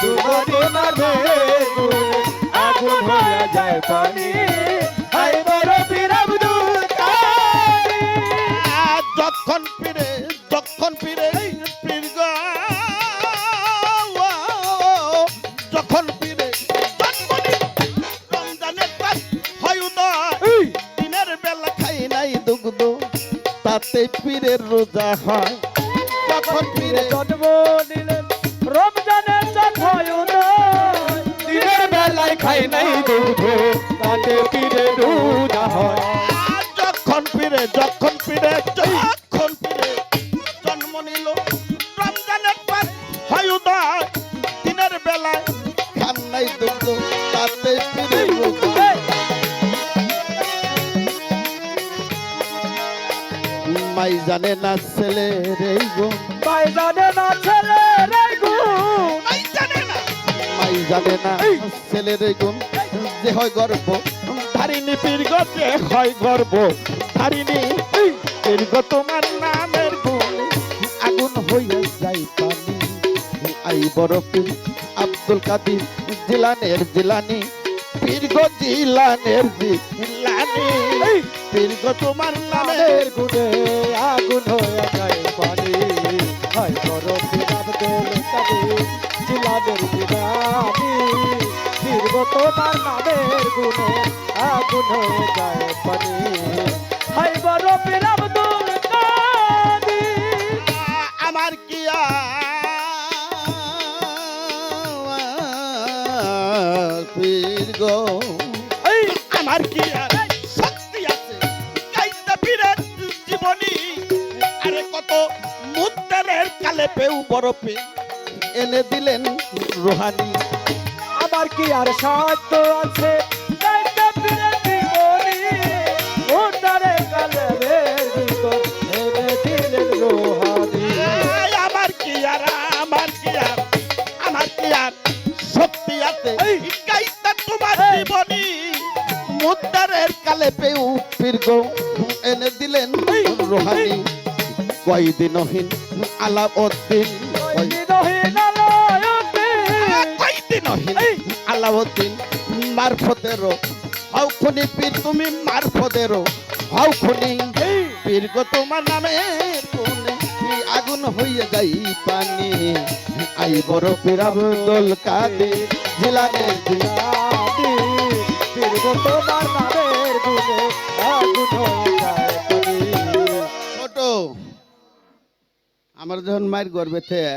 তোমারই নামের গুণে আগুন হইয়া যায় পানি। আয় বড় পীর আব্দুল কাদের। যখন পীরে পীর গো, যখন পীরে জন্মদিন রমজানের পাঁচ হয় উদয়, দিনের বেলা খাই নাই দুগ্ধ, তাতে পীরের রোজা হয়। যখন পীরে জন্ম নিলেন রমজানের চাঁদ উদয়, দিনের বেলায় খাই নাই দুধ, তাতে পীরে রোজা হয়। যখন পীরে জন্ম নিল রমজানের পাঁচ হয় উদয়, দিনের বেলায় খান নাই দুগ্ধ, তাতে পীরের রোজা। মাই জানে না ছেলের এই গুণ, ভাই জানে না ছেলে রে গুণ, মাই জানে না ছেলের এই গুণ, যে হয় গর্ব ধারিণী পীর গো, যে হয় গর্ব ধারিণী পীর গো তোমার নামের গুণ আগুন হইয়া যায় পানি। আই বড় পীর আব্দুল কাদের জিলানের জিলানি, পীর গো জিলানের জিলানি, পীর গো তোমার নামের গুণে আগুন হইয়া যায় পানি। হয় বড় পীর আব্দুল কাদের জিলানের জিলানী, পীর গো তোমার নামের গুণে আগুন হয়ে যায় পানি। হয় বড় পীর আব্দুল কাদের। আমার কি পীর গো, আমার কি আর শক্তি আছে গাইতে পীরের জীবনী? আরে কত মুদ্দারের কালে পেউ বড় পীর এনে দিলেন রোহানি। আমার কি আর সাধ্য আছে গাইতে পীরের জীবনী? উদ্ধারে কালের ভিতর এনে দিলেন রোহানি। আমার কি আর শক্তি আছে গাইতে তোমার জীবনী? মুদ্দারের কালে পেউ পীর গো এনে দিলেন রোহানি। কয়দিনহীন আলাউদ্দিন, কয়দিনহীন আলাউদ্দিন মারফতেরও হাউ খুনি পীর, তুমি মারফতেরও হাউ খুনি পীর গো তোমার নামে আগুন হইয়া যাই পানি। আই বড় পীর আব্দুল কাদের জিলানের জিলানি, পীর গো তোমার নামের গুণে আগুন হয়ে যায় পানি। ছোট আমার যখন মায়ের গর্বে থেকে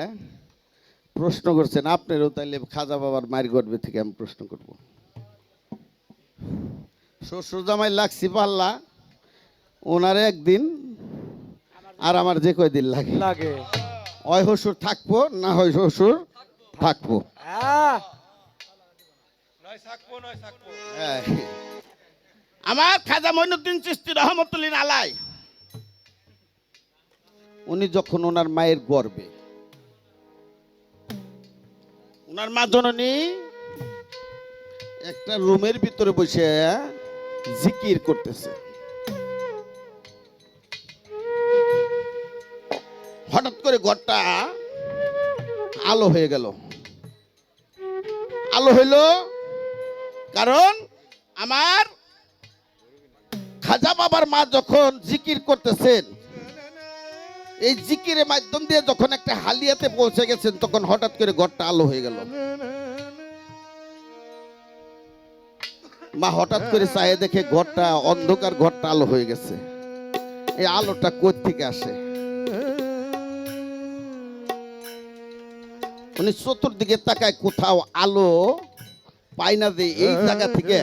প্রশ্ন করছেন, আপনারও তাইলে খাজা বাবার মায়ের গর্বে থেকে আমি প্রশ্ন করব। শ্বশুর জামাই লাগছি পাল্লা, ওনারে একদিন আর আমার যে কয়দিন লাগে লাগে, হয় শ্বশুর থাকবো, না হয় শ্বশুর থাকবো। হ্যাঁ। আমার খাজা মঈনুদ্দিন চিশতি রহমতুল্লাহ আলাই উনি যখন ওনার মায়ের গর্ভে, ওনার মা জননী একটা রুমের ভিতরে বসে জিকির করতেছে, হঠাৎ করে ঘরটা আলো হয়ে গেল। আলো হইল কারণ আমার খাজা বাবার মা যখন জিকির করতেছেন, এই জিকিরের মাধ্যম দিয়ে যখন একটা হালিয়াতে পৌঁছে গেছেন, তখন হঠাৎ করে ঘরটা আলো হয়ে গেল। মা হঠাৎ করে চায়ে দেখে ঘরটা অন্ধকার, ঘরটা আলো হয়ে গেছে। এই আলোটা কোথা থেকে আসে? উনি চতুর্দিকে তাকায়, কোথাও আলো পাই না, যে এই জায়গা থেকে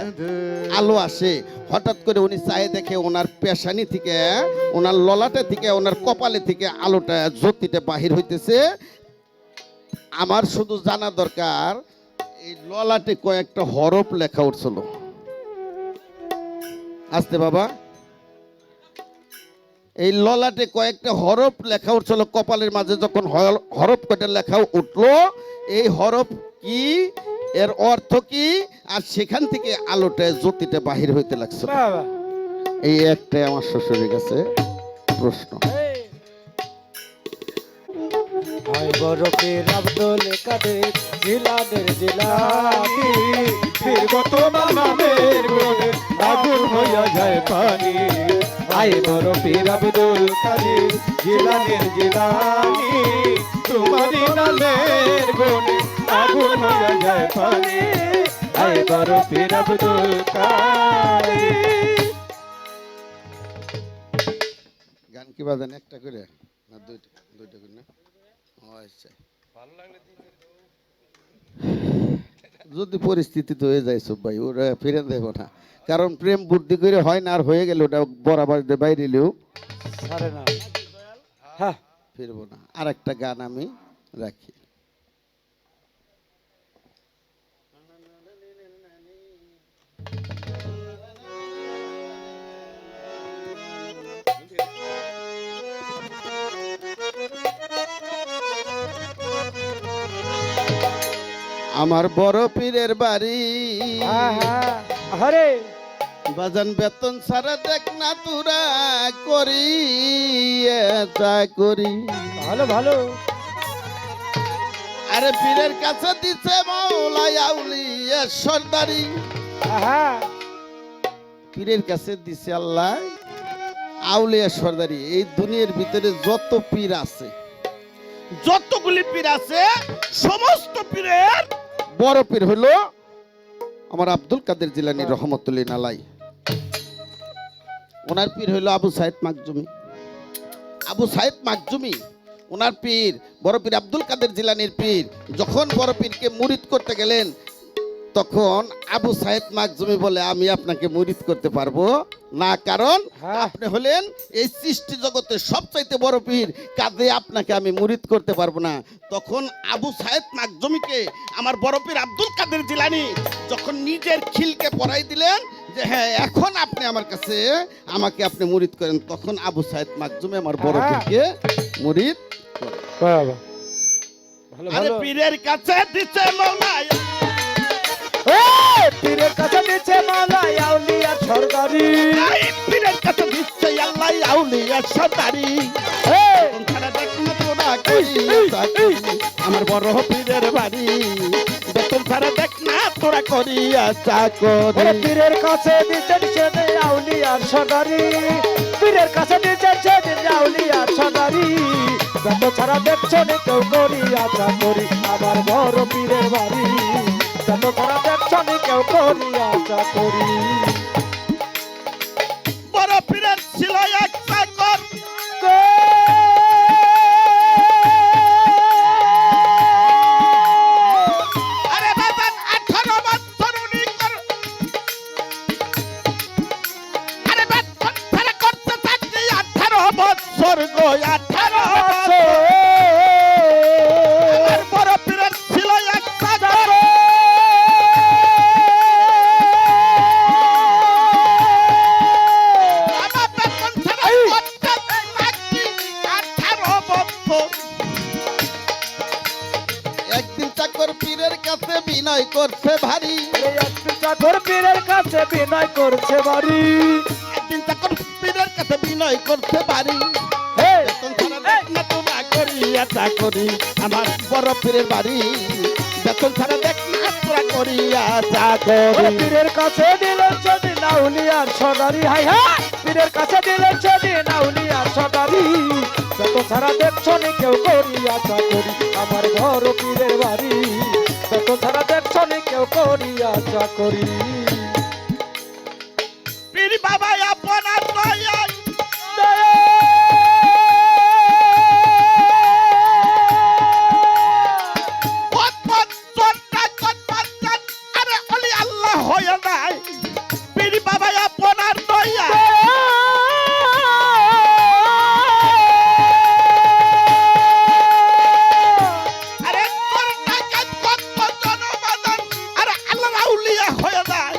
আলো আসে। হঠাৎ করে উনি চায়ে দেখে ওনার পেশানি থেকে, ওনার ললাটে থেকে, ওনার কপালে থেকে আলোটা, জ্যোতিটা বাহির হইতেছে। আমার শুধু জানা দরকার এই ললাটে কয়েকটা হরফ লেখা উঠছিল। আসতে বাবা, এই ললাটে কয়েকটা হরফ লেখা উঠছিল। কপালের মাঝে যখন হরফ কয়টা লেখা উঠলো, এই হরফ কি, এর অর্থ কি, আর সেখান থেকে আলোটা, জ্যোতিটা বাহির হইতে লাগছিল। বাবা এই একটাই আমার শ্বশুরের কাছে প্রশ্ন। হায় বরফের আব্দুল কাদের জিলানের জিলানি, ফিরব তোমার নামের গুণে আগুন হইয়া যায় পানি। হায় বরফের আব্দুল কাদের জিলানের জিলানি, তোমারই নামের গুণে আগুন হইয়া যায় পানি। হায় বরফের আব্দুল কাদের। গান কি বাজান একটা করে না দুইটা? দুইটা করে না? ও আচ্ছা, যদি পরিস্থিতি তো হয়ে যায় সব ভাই, ওরা ফিরে দেবো না, কারণ প্রেম বুদ্ধি করে হয় না, আর হয়ে গেলে ওটা বরাবর বাইরে এলেও ছাড়ে না। হ্যাঁ ফিরবো না। আর একটা গান আমি রাখি। আমার বড় পীরের বাড়ি, হরে বাজান বেতন সারা দেখ না তোরা করি, যা করি। ভালো ভালো। আরে পীরের কাছে দিছে মৌলাই আউলিয়া সর্দারি, পীরের কাছে দিছে আল্লাহ আউলিয়া সর্দারি। এই দুনিয়ার ভিতরে যত পীর আছে, যতগুলি পীর আছে, সমস্ত পীরের বড় পীর হলো আমার আব্দুল কাদের জিলানী রহমতুল্লাহ আলাই। ওনার পীর হইল আবু সাইদ মাকজুমি। আবু সাইদ মাকজুমি ওনার পীর, বড় পীর আব্দুল কাদের জিলানীর পীর। যখন বড় পীরকে মুরিদ করতে গেলেন, তখন আবু সাইদ মাকজুমি বলে, আমি আপনাকে মুরিদ করতে পারবো না, কারণ আপনি হলেন এই সৃষ্টি জগতের সবচাইতে বড় পীর, কাজে আপনাকে আমি মুরিদ করতে পারবো না। তখন আবু সাইদ মাকজুমিকে আমার বড় পীর আব্দুল কাদের জিলানী যখন নিজের খিলকে পরাই দিলেন যে হ্যাঁ এখন আপনি আমার কাছে আমাকে আপনি মুরিদ করেন, তখন আবু সাইদ মাকজুমি আমার বড় পীরকে মুরিদ করে। আরে পীরের কাছে দিতে মৌলাই, পীরের কাছে দিচ্ছে মালাই আউলিয়া সরকারি, পীরের কাছে দিচ্ছে আল্লাহ আউলিয়া সরদারি। আমার বড় পীরের বাড়ি, বেতন ছাড়া দেখ না তোরা করিয়া চাকরি। পীরের কাছে দিচ্ছেন সেদিন আউলিয়ার সরকারি, পীরের কাছে দিচ্ছেন সেদিন আউলিয়ার সরকারি। বেতন ছাড়া দেখছেন কেউ করিয়া চাকরি, আমার বড় পীরের বাড়ি। বেতন ছাড়া দেখছেন কেউ করিয়া চাকরি। বড় পীরের ছিল এক চাকর, আরে বাবা 18 বছর উনি আরে বেতন ছাড়া করতে থাকছি 18 বছর গো, 18 বছর। আমার বড় পীরের ছিল এক চাকর, কাছে বিনয় করছে ভারী, একটি চাকর পীরের কাছে বিনয় করছে বাড়ি। একদিন চাকর পীরের কাছে বিনয় করছে ভারী, হে, বেতন ছাড়া দেখ না তোরা করিয়া চাকরি, আমার বড় পীরের বাড়ি, বেতন ছাড়া দেখ না তোরা করিয়া ওরে চাকরি। পীরের কাছে দিলেন সেদিন আউলিয়ার সদারি, হাই হাই পীরের কাছে দিলেন সেদিন আউলিয়ার সদারি। যত ছাড়া দেখছো নি কেউ করিয়া চাকরি, আমার ঘর পীরের বাড়ি। যত ছাড়া দেখছো নি কেউ করিয়া চাকরি। পীর বাবা আপনার দয়ায় কতপথ চন্দ্রা কতপথ চাঁদ, আরে অলি আল্লাহ হয়ে যায়। পীর বাবা আপনার দয়ায় আরে চন্দ্রা কতপথ জনবাদন, আরে আল্লাহ আউলিয়া হয়ে যায়।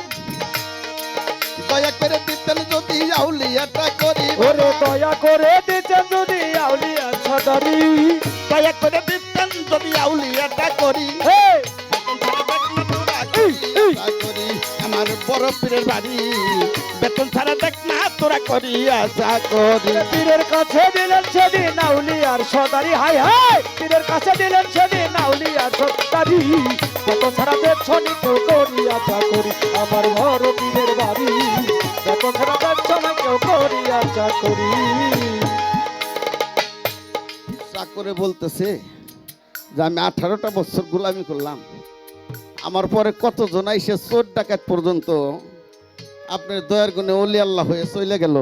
দয়া করে দিতেন যদি আউলিয়াটা করি, ওরে দয়া করে দিতেন যদি আউলিয়ার সদারি। দয়া করে দিতেন যদি আউলিয়াটা করি, হে, আমার বড় পীরের বাড়ি, বেতন ছাড়া দেখ না তোরা করিয়া চাকরি। পীরের কাছে দিলেন সেদিন আউলিয়ার সদারি, হাই হাই পীরের কাছে দিলেন সেদিন আউলিয়ার সদারি। যত ছাড়া দেখছো নি কেউ করিয়া চাকরি, আমার ঘর পীরের বাড়ি। যত ছাড়া দেখছো না কেউ করিয়া চাকরি। চাকরে বলতেছে যে আমি 18টা বছর গোলামি করলাম, আমার পরে কতজন আইসে চোর ডাকাত পর্যন্ত আপনার দয়ার গুণে অলি আল্লাহ হয়ে চলে গেল।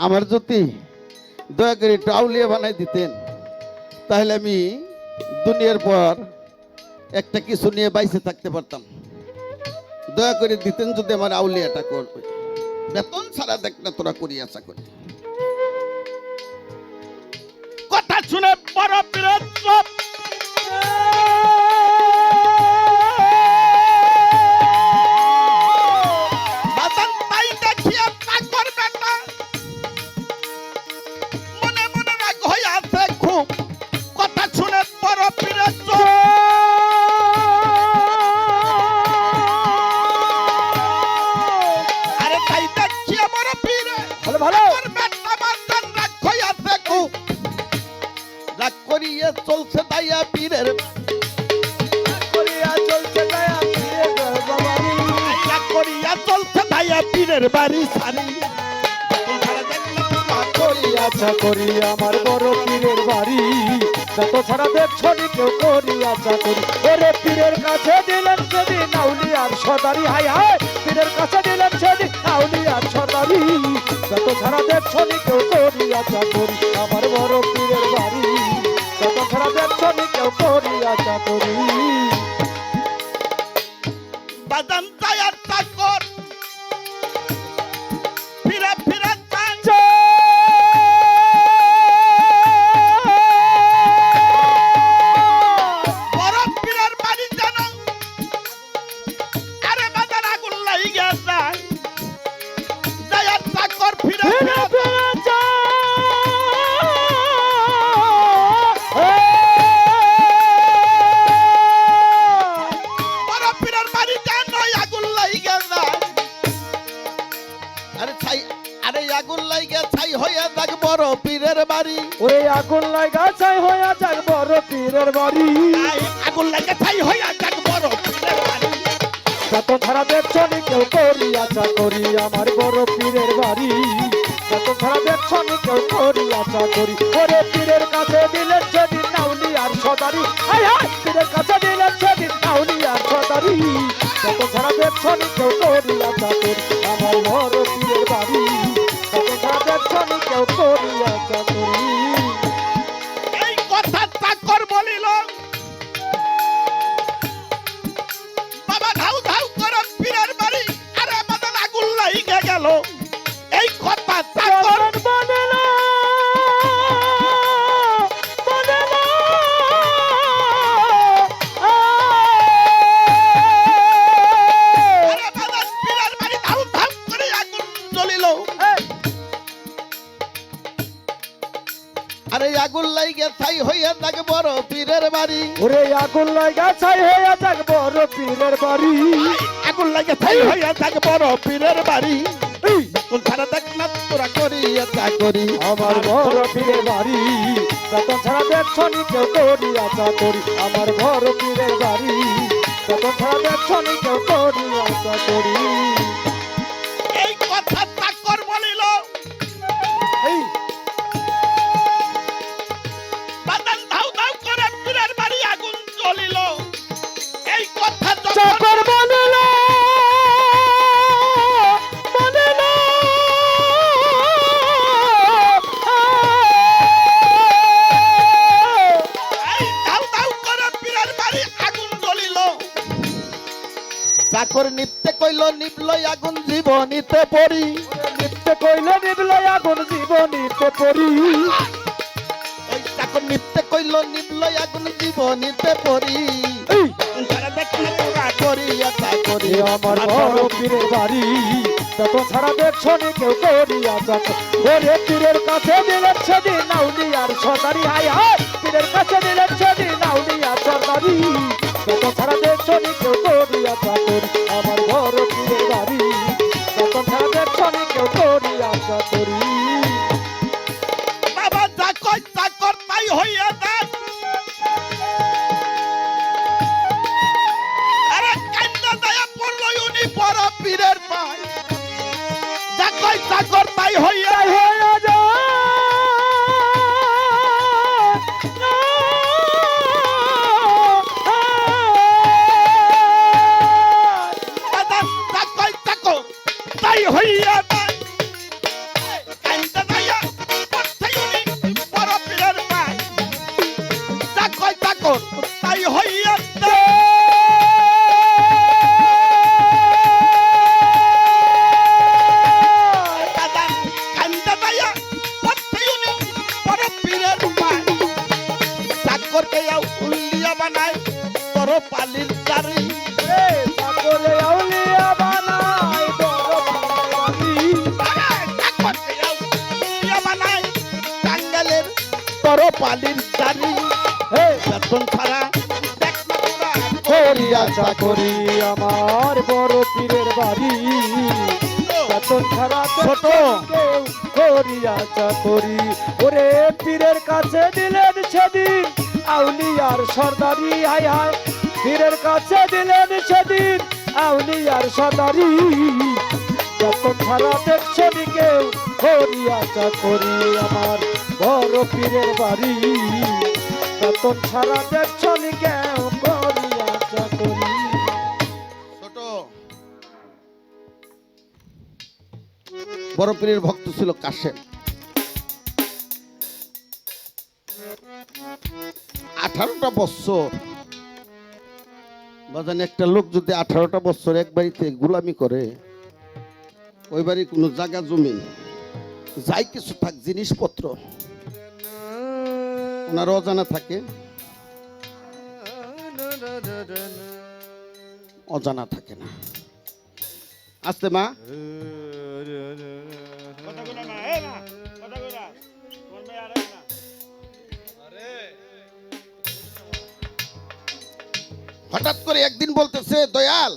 আমার যদি দয়া করে একটু আউলিয়া বানাই দিতেন, তাহলে আমি দুনিয়ার পর একটা কিছু নিয়ে বাইসে থাকতে পারতাম। দয়া করে দিতেন যদি আমার আউলিয়াটা করবে, বেতন ছাড়া দেখ না তোরা করিয়া চাকরি। কথা শুনে বড় পীরের চোখ বাজান তাই দেখিয়া চাকর বেটা মনে মনে রাগ হয়ে আছে খুব। কথা শুনে বড় পীরের চোখ আরে তাই দেখিয়া বড় পীরে ভালো ভালো চাকর বেটা বাজান রাগ হয়ে আছে খুব। রাগ করিয়া চলছে তাইয়া পীরের, করিয়া চলছে দয়া পীরের বাড়ি। রাগ করিয়া চলছে তাইয়া পীরের বাড়ি সারি। করিয়া চাকরি আমার বড় পীরের বাড়ি। যত ছাড়া দেখছো নি কেউ করিয়া চাকরি। ওরে পীরের কাছে দিলেন সেদিন আউলিয়ার সদারি, হাই হাই পীরের কাছে দিলেন সেদিন আউলিয়ার সদারি। যত ছাড়া দেখছো নি কেউ করিয়া চাকরি, আমার বড় পীরের বাড়ি। যত ছাড়া দেখছো নি কেউ করিয়া চাকরি। বাদাম তায়ার চাকর ফিরে ফিরে চাই, বড় পীরের বাড়ি যেন আরে বাজার আগুন লাগিয়া যায়। তায়ার চাকর ফিরে ফিরে ফিরে ফিরে যায়। বড় পীরের বাড়ি যেন আগুন লাগিয়া যায়। আরে ছাই, আরে আগুন লাগিয়া ছাই হইয়া যাক বড় পীরের বাড়ি। ওরে আগুন লাগা চাই হইয়া যাক বড় পীরের বাড়ি। আগুন লাগে ছাই হইয়া যাক বড় পীরের বাড়ি। যত ছাড়া দেখছো নি কেউ করিয়া চাকরি, আমার বড় পীরের বাড়ি। যত ছাড়া দেখছো নি কেউ করিয়া চাকরি। ওরে পীরের কাছে দিলেন সেদিন আউলিয়ার সদারি, হাই হাই পীরের কাছে দিলেন সেদিন আউলিয়ার সদারি। যত ছাড়া দেখছো নি কেউ করিয়া চাকরি, আমার বড় পীরের বাড়ি। যত ছাড়া দেখছো নি কেউ করিয়া চাকরি। এই কথা চাকর বলিল, বাবা ধাউ ধাউ করে পীরের বাড়ি, আরে বাদল আগুন লাগিয়া গেল। এই কথা চাকর বদল বদল আরে বাদল পীরের বাড়ি ধাউ ধাউ করে আগুন জ্বলিল। আরে আগুন লাগিয়া ছাই হইয়া যাক বড় পীরের বাড়ি ওরে আগুন লাগা ছাই হইয়া যাক বড় পীরের বাড়ি আগুন লাগে ছাই হইয়া থাকে বড় পীরের বাড়ি কোন ছাড়া দেখ না তোরা করি এটা করি আমার বড় পীরের বাড়ি বেতন ছাড়া দেখছনি কেউ করিয়া চাকরি আমার বড় পীরের বাড়ি বেতন ছাড়া দেখছনি কেউ করিয়া চাকরি এই কথা চাকর বলিল এই বাদান ধাউ ধাউ করে পীরের বাড়ি আগুন জ্বলিল এই কথা চাকর বলিল বলিল এই ধাউ ধাউ করে পীরের বাড়ি আগুন জ্বলিল চাকর নিত্যে কইল নিবল আগুন জীবনীতে পড়ি নিত্য কইল নিবল আগুন জীবনীতে পড়ি ওই চাকর নিত্যে কইল নিবল আগুন জীবনীতে পড়ি এই তারা দেখলে তোরা করি এটা করি এ আমার বড় পীরের বাড়ি তত ছাড়া দেখছনি কেউ করিয়া যাক ওরে পীরের কাছে দিলেন সেদিন নাউলিয়ার সরদারি হাই হাই পীরের কাছে দিলেন সেদিন নাউলিয়ার সরদারি তত ছাড়া দেখছনি কেউ করিয়া যাক আমার বড় পীরের বাড়ি তত ছাড়া দেখছনি কেউ করিয়া যাক বাবা যা কই চাকর তাই হইয়া দেখ আরে কান্না দয়া পড়লো উনি বড় পীরের পায় যা কই চাকর তাই হইয়া তাই হইয়া যায় দাদা যা কই চাকর তাই হইয়া দেখ কান্না দয়া পড়ছে উনি বড় পীরের পায় যা কই চাকর তাই হইয়া দেখ দাদা কান্দা দায়া পথেউনি বড় পীরের পায় চাকরকে উল্লিয়া বানায় বড় পালির দাড়ি চাকরে আউলিয়া বানাই বড় বাড়ি চাকরকে উল্লিয়া বানায় টাঙ্গালের বড় পালির দাড়ি হে বেতন ছাড়া দেখ না তোরা করিয়া চাকরি আমার বড় পীরের বাড়ি বেতন ছাড়া ছোট। কেউ করিয়া চাকরি ওরে পীরের কাছে দিলেন সেদিন আউলিয়ার সর্দারি হাই হাই পীরের কাছে দিলেন সেদিন আউলিয়ার সর্দারি বেতন ছাড়া দেখছনি কেউ করিয়া চাকরি আমার বড় পীরের বাড়ি বেতন ছাড়া দেখছনি কেউ করিয়া চাকরি ছোট বড় পীরের ভক্ত ছিল কাশেম 18টা বছর বাজান একটা লোক যদি 18টা বছর এক বাড়িতে গোলামি করে ওই বাড়ি কোনো জায়গা জমি যাই কিছু থাক জিনিসপত্র ওনার অজানা থাকে অজানা থাকে না আসতে মা হঠাৎ করে একদিন বলতেছে দয়াল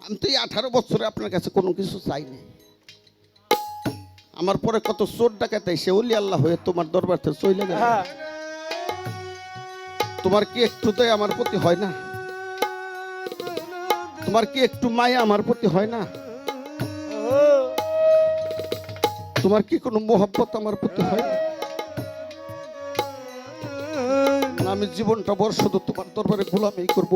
আমি তো এই 18 বছরে আপনার কাছে কোনো কিছু চাইনি আমার পরে কত চোর ডাকাত সে ওলি আল্লাহ হয়ে তোমার দরবার থেকে চলে গেল হ্যাঁ তোমার কি একটু দয়া আমার প্রতি হয় না তোমার কি একটু মায়া আমার প্রতি হয় না তোমার কি কোনো মোহব্বত আমার প্রতি হয় না না, আমি জীবনটা বড় শুধু তোমার দরবারে গোলামি করব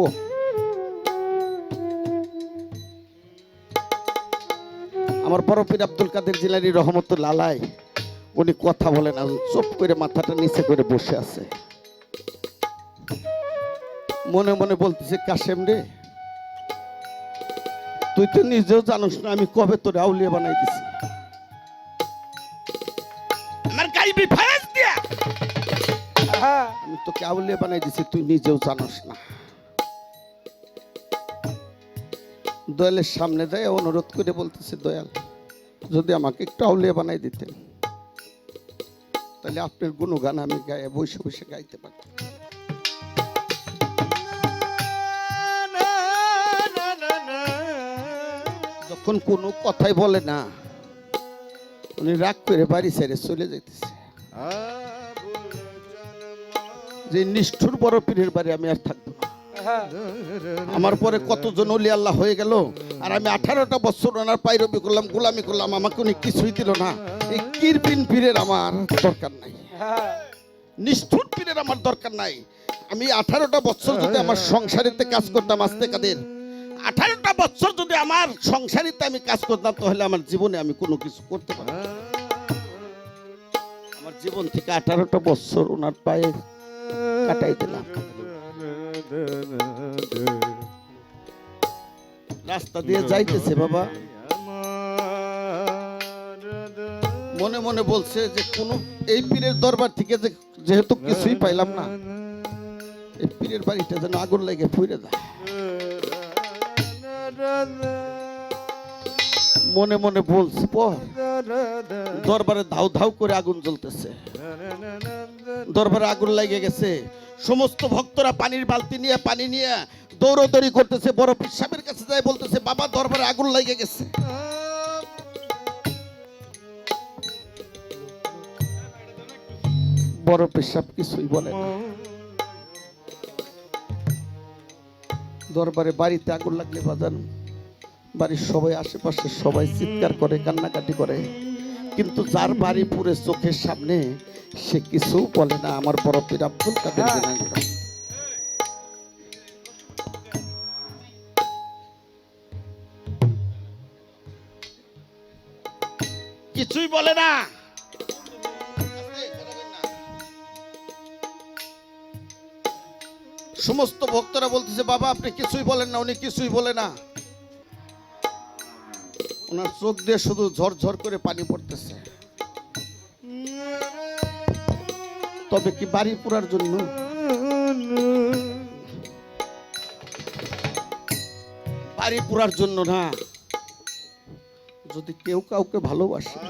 আমার বড় পীর আব্দুল কাদের জিলানী রহমতুল্লাহ আলাইহি উনি কথা বলেন না চুপ করে মাথাটা নিচে করে বসে আছে মনে মনে বলতেছে কাশেম রে তুই তো নিজেও জানিস না আমি কবে তোরে আউলিয়া বানাই দিছি আমার গাইবি ফায়াজ দিয়া হ্যাঁ আমি তোকে আউলিয়া বানাই দিছি তুই নিজেও জানিস না দয়ালের সামনে যায় অনুরোধ করে বলতেছে দয়াল যদি আমাকে একটু আউলিয়া বানাই দিতেন তাহলে আপনার গুণগান আমি গায়ে বসে বসে গাইতে পারতাম তখন কোনো কথাই বলে না, উনি রাগ করে বাড়ি ছেড়ে চলে যাইতেছে। যে নিষ্ঠুর বড় পীরের বাড়ি আমি আর থাকবো না। আমার পরে কতজন ওলি আল্লাহ হয়ে গেল, আর আমি 18টা বছর ওনার পাইরবি করলাম, গোলামি করলাম, আমাকে উনি কিছুই দিল না। এই কিরপিন পীরের আমার দরকার নাই, নিষ্ঠুর পীরের আমার দরকার নাই। আমি 18টা বছর যদি আমার সংসারিতে কাজ করতাম, আস্তে কাদের 18টা বছর যদি আমার সংসারিতে আমি কাজ করতাম, তাহলে আমার জীবনে আমি কোনো কিছু করতে পারতাম। আমার জীবন থেকে 18টা বছর ওনার পায়ে কাটাই দিলাম। রাস্তা দিয়ে যাইতেছে বাবা, মনে মনে বলছে যে কোন এই পীরের দরবার থেকে যেহেতু কিছুই পাইলাম না, এই পীরের বাড়িটা যেন আগুন লেগে পুড়ে যায়। মনে মনে বলছে, পর দরবারে ধাউ ধাউ করে আগুন জ্বলতেছে, দরবারে আগুন লেগে গেছে। সমস্ত ভক্তরা পানির বালতি নিয়ে পানি নিয়ে দৌড়দৌড়ি করতেছে, বড় পীর সাহেবের কাছে যায় বলতেছে, বাবা দরবারে আগুন লেগে গেছে। বড় পীর সাহেব কিছুই বলে না। দরবারে বাড়িতে আগুন লাগলে বাজান, বাড়ির সবাই আশেপাশে সবাই চিৎকার করে, কান্নাকাটি করে, কিন্তু যার বাড়ি পুরে চোখের সামনে সে কিছু বলে না। আমার বড় পীর আব্দুল কাদের জিলানী কিছুই বলে না। সমস্ত ভক্তরা বলতেছে, বাবা আপনি কিছুই বলেন না, উনি কিছুই বলে না। ওনার চোখ দিয়ে শুধু ঝরঝর করে পানি পড়তেছে। তবে কি বাড়ি পুরার জন্য? বাড়ি পুরার জন্য না। যদি কেউ কাউকে ভালোবাসে,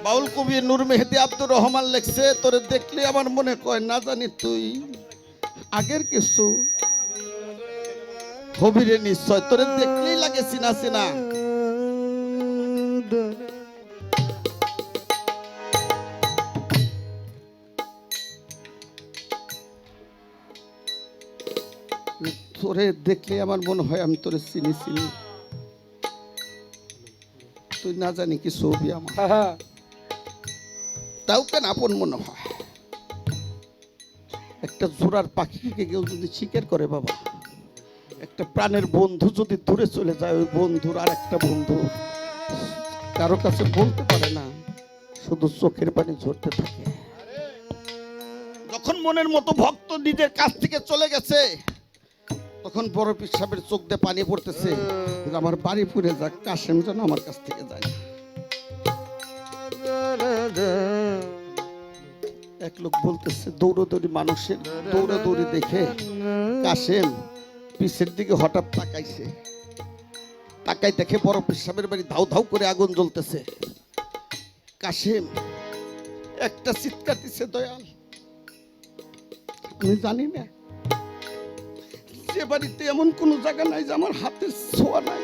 বাউল কবি নূর মেহেদি আব্দুর রহমান লেখছে, তোরে দেখলে আমার মনে কয় না জানি তুই আগের কিছু হবিরে নিশ্চয়, তোরে দেখলেই লাগে চিনা চিনা। তোরে দেখলে আমার মনে হয় আমি তোরে চিনি চিনি, তুই না জানি কি ছবি আমার, তাও কেন আপন মনে হয়। একটা জোড়ার পাখিকে কেউ যদি শিকার করে বাবা, একটা প্রাণের বন্ধু যদি দূরে চলে যায়, ওই বন্ধুর আর একটা বন্ধু কারো কাছে বলতে পারে না, শুধু চোখের পানি ঝরতে থাকে। যখন মনের মতো ভক্ত নিজের কাছ থেকে চলে গেছে, তখন বড় পীর সাহেবের চোখ দিয়ে পানি পড়তেছে, আমার বাড়ি পুড়ে যাক, কাশেম যেন আমার কাছ থেকে যায়। এক লোক বলতেছে, দৌড়দৌড়ি মানুষের দৌড়াদৌড়ি দেখে কাশেম পিছের দিকে হঠাৎ তাকাইছে, তাকাই দেখে বড় পীর সাহেবের বাড়ি ধাউ ধাউ করে আগুন জ্বলতেছে। কাশেম একটা চিৎকার দিচ্ছে, দয়াল আমি জানি না, যে বাড়িতে এমন কোন জায়গা নাই যে আমার হাতের ছোঁয়া নাই।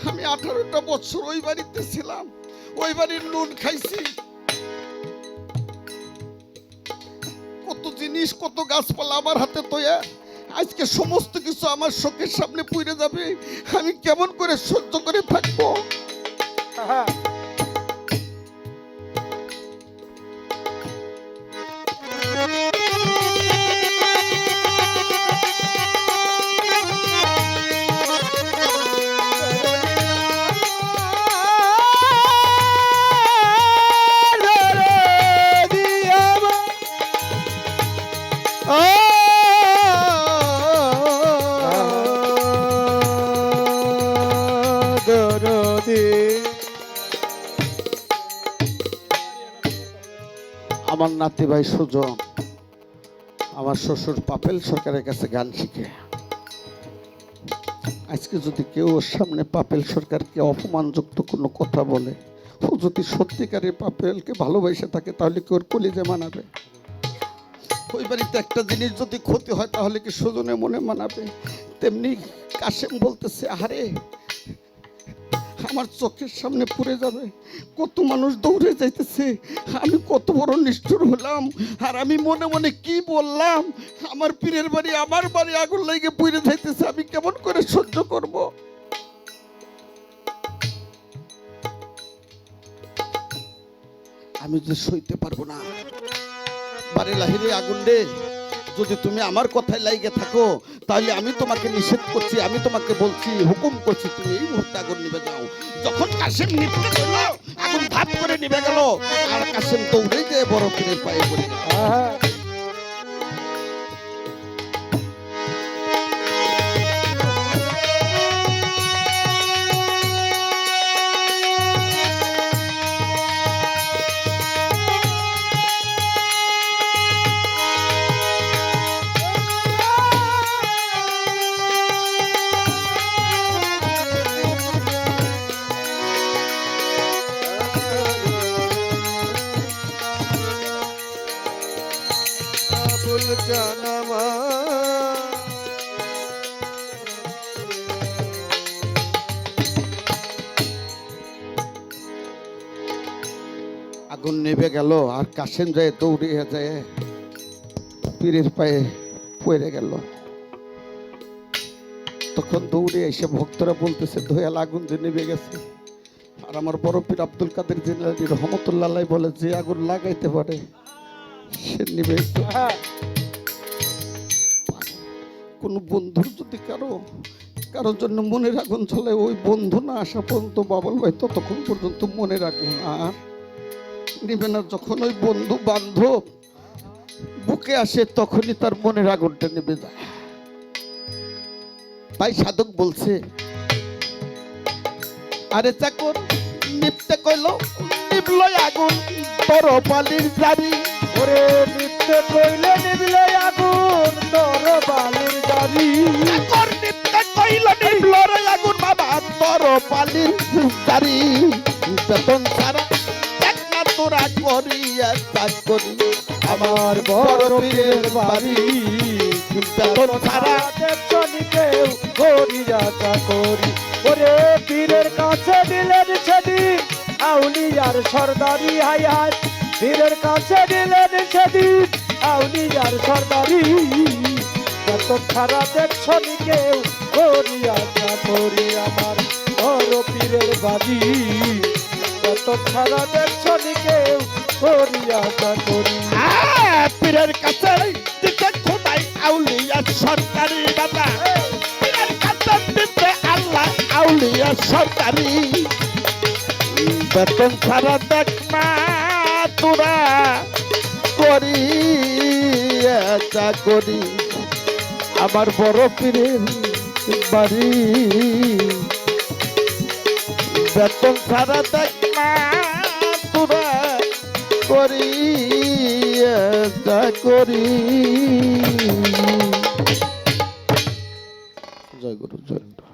আমি 18টা বছর ওই বাড়িতে ছিলাম, ওই বাড়ির নুন খাইছি, কত জিনিস কত গাছপালা আমার হাতে তৈয়া, আজকে সমস্ত কিছু আমার চোখের সামনে পুড়ে যাবে, আমি কেমন করে সহ্য করে থাকবো? আমার নাতি ভাই সুজন আমার শ্বশুর পাপেল সরকারের কাছে গান শিখে। আজকে যদি কেউ ওর সামনে পাপেল সরকারকে অপমানযুক্ত কোনো কথা বলে, ও যদি সত্যিকারের পাপেলকে ভালোবাসে থাকে, তাহলে কি ওর কলিজা মানাবে? ওই বাড়িতে একটা জিনিস যদি ক্ষতি হয় তাহলে কি সুজনে মনে মানাবে? তেমনি কাশেম বলতেছে, আরে আমার চোখের সামনে পড়ে যাবে, কত মানুষ দৌড়ে যাইতেছে, আমি কত বড় নিষ্ঠুর হলাম, আর আমি মনে মনে কি বললাম, আমার পীরের বাড়ি, আমার বাড়ি আগুন লাগিয়ে পুড়ে যাইতেছে, আমি কেমন করে সহ্য করব? আমি যে সইতে পারবো না। বাড়ি লাহিরে আগুন রে, যদি তুমি আমার কথায় লাইগে থাকো তাহলে আমি তোমাকে নিষেধ করছি, আমি তোমাকে বলছি, হুকুম করছি, তুমি এই মুহূর্তে আগুন নিভে যাও। যখন কাশেম নিভতে গেল, আগুন ভাত করে নিভে গেল, আর কাশেম দৌড়ে গিয়ে বড় পীরের পায়ে পড়ে গেল। হ্যাঁ আবুল জানামা আগুন নিভে গেল, আর কাশেম যায় দৌড়িয়ে যায় পীরের পায়ে পড়ে গেল। তখন দৌড়ে এসে ভক্তরা বলতেছে, দয়াল আগুন যে নিভে গেছে। আর আমার বড় পীর আব্দুল কাদের জিলানী রহমতুল্লাহ আলাইহি বলে, যে আগুন লাগাইতে পারে সে নিভে। কোন বন্ধুর যদি কারোর জন্য মনের আগুন চলে, ওই বন্ধু না আসা পর্যন্ত বাবুল ভাই ততক্ষণ পর্যন্ত মনের আগুন আর নিবে না। যখন ওই বন্ধু বান্ধব বুকে আসে তখনই তার মনের আগুনটা নিভে যায়। তাই সাধক বলছে, আরে চাকর নিপতে কইল নিবল আগুন তোর পালির জারি। ওরে নিত্যে কইলে নিবিলে আগুন তোর বালির গাড়ি। চাকর নিপতে কইল নিবল আগুন বাবা তোর পালির জারি। বেতন ছাড়া দেখ না তোরা করিয়া চাকরি আমার বড় পীরের বাড়ি। বেতন ছাড়া দেখছনি কেউ করিয়া চাকরি। ওরে পীরের কাছে দিলেন সেদিন আউলিয়ার সর্দারি। হাই হাই পীরের কাছে দিলেন সেদিন আউলিয়ার সর্দারি। বেতন ছাড়া দেখছনি কেউ করিয়া চাকরি। আমার বড় পীরের বাড়ি। বেতন ছাড়া দেখছনি কেউ করিয়া চাকরি। পীরের কাছে দিতে খোদাই আউলিয়া সরকারি বাবা। পীরের কাছে দিতে আল্লাহ আউলিয়া সরকারি। বেতন ছাড়া দেখ না তোরা করিয়া চাকরি। আমার বড় পীরের বাড়ি। বেতন ছাড়া দেখ না তোরা করিয়া চাকরি। জয় গুরু, জয় গুরু।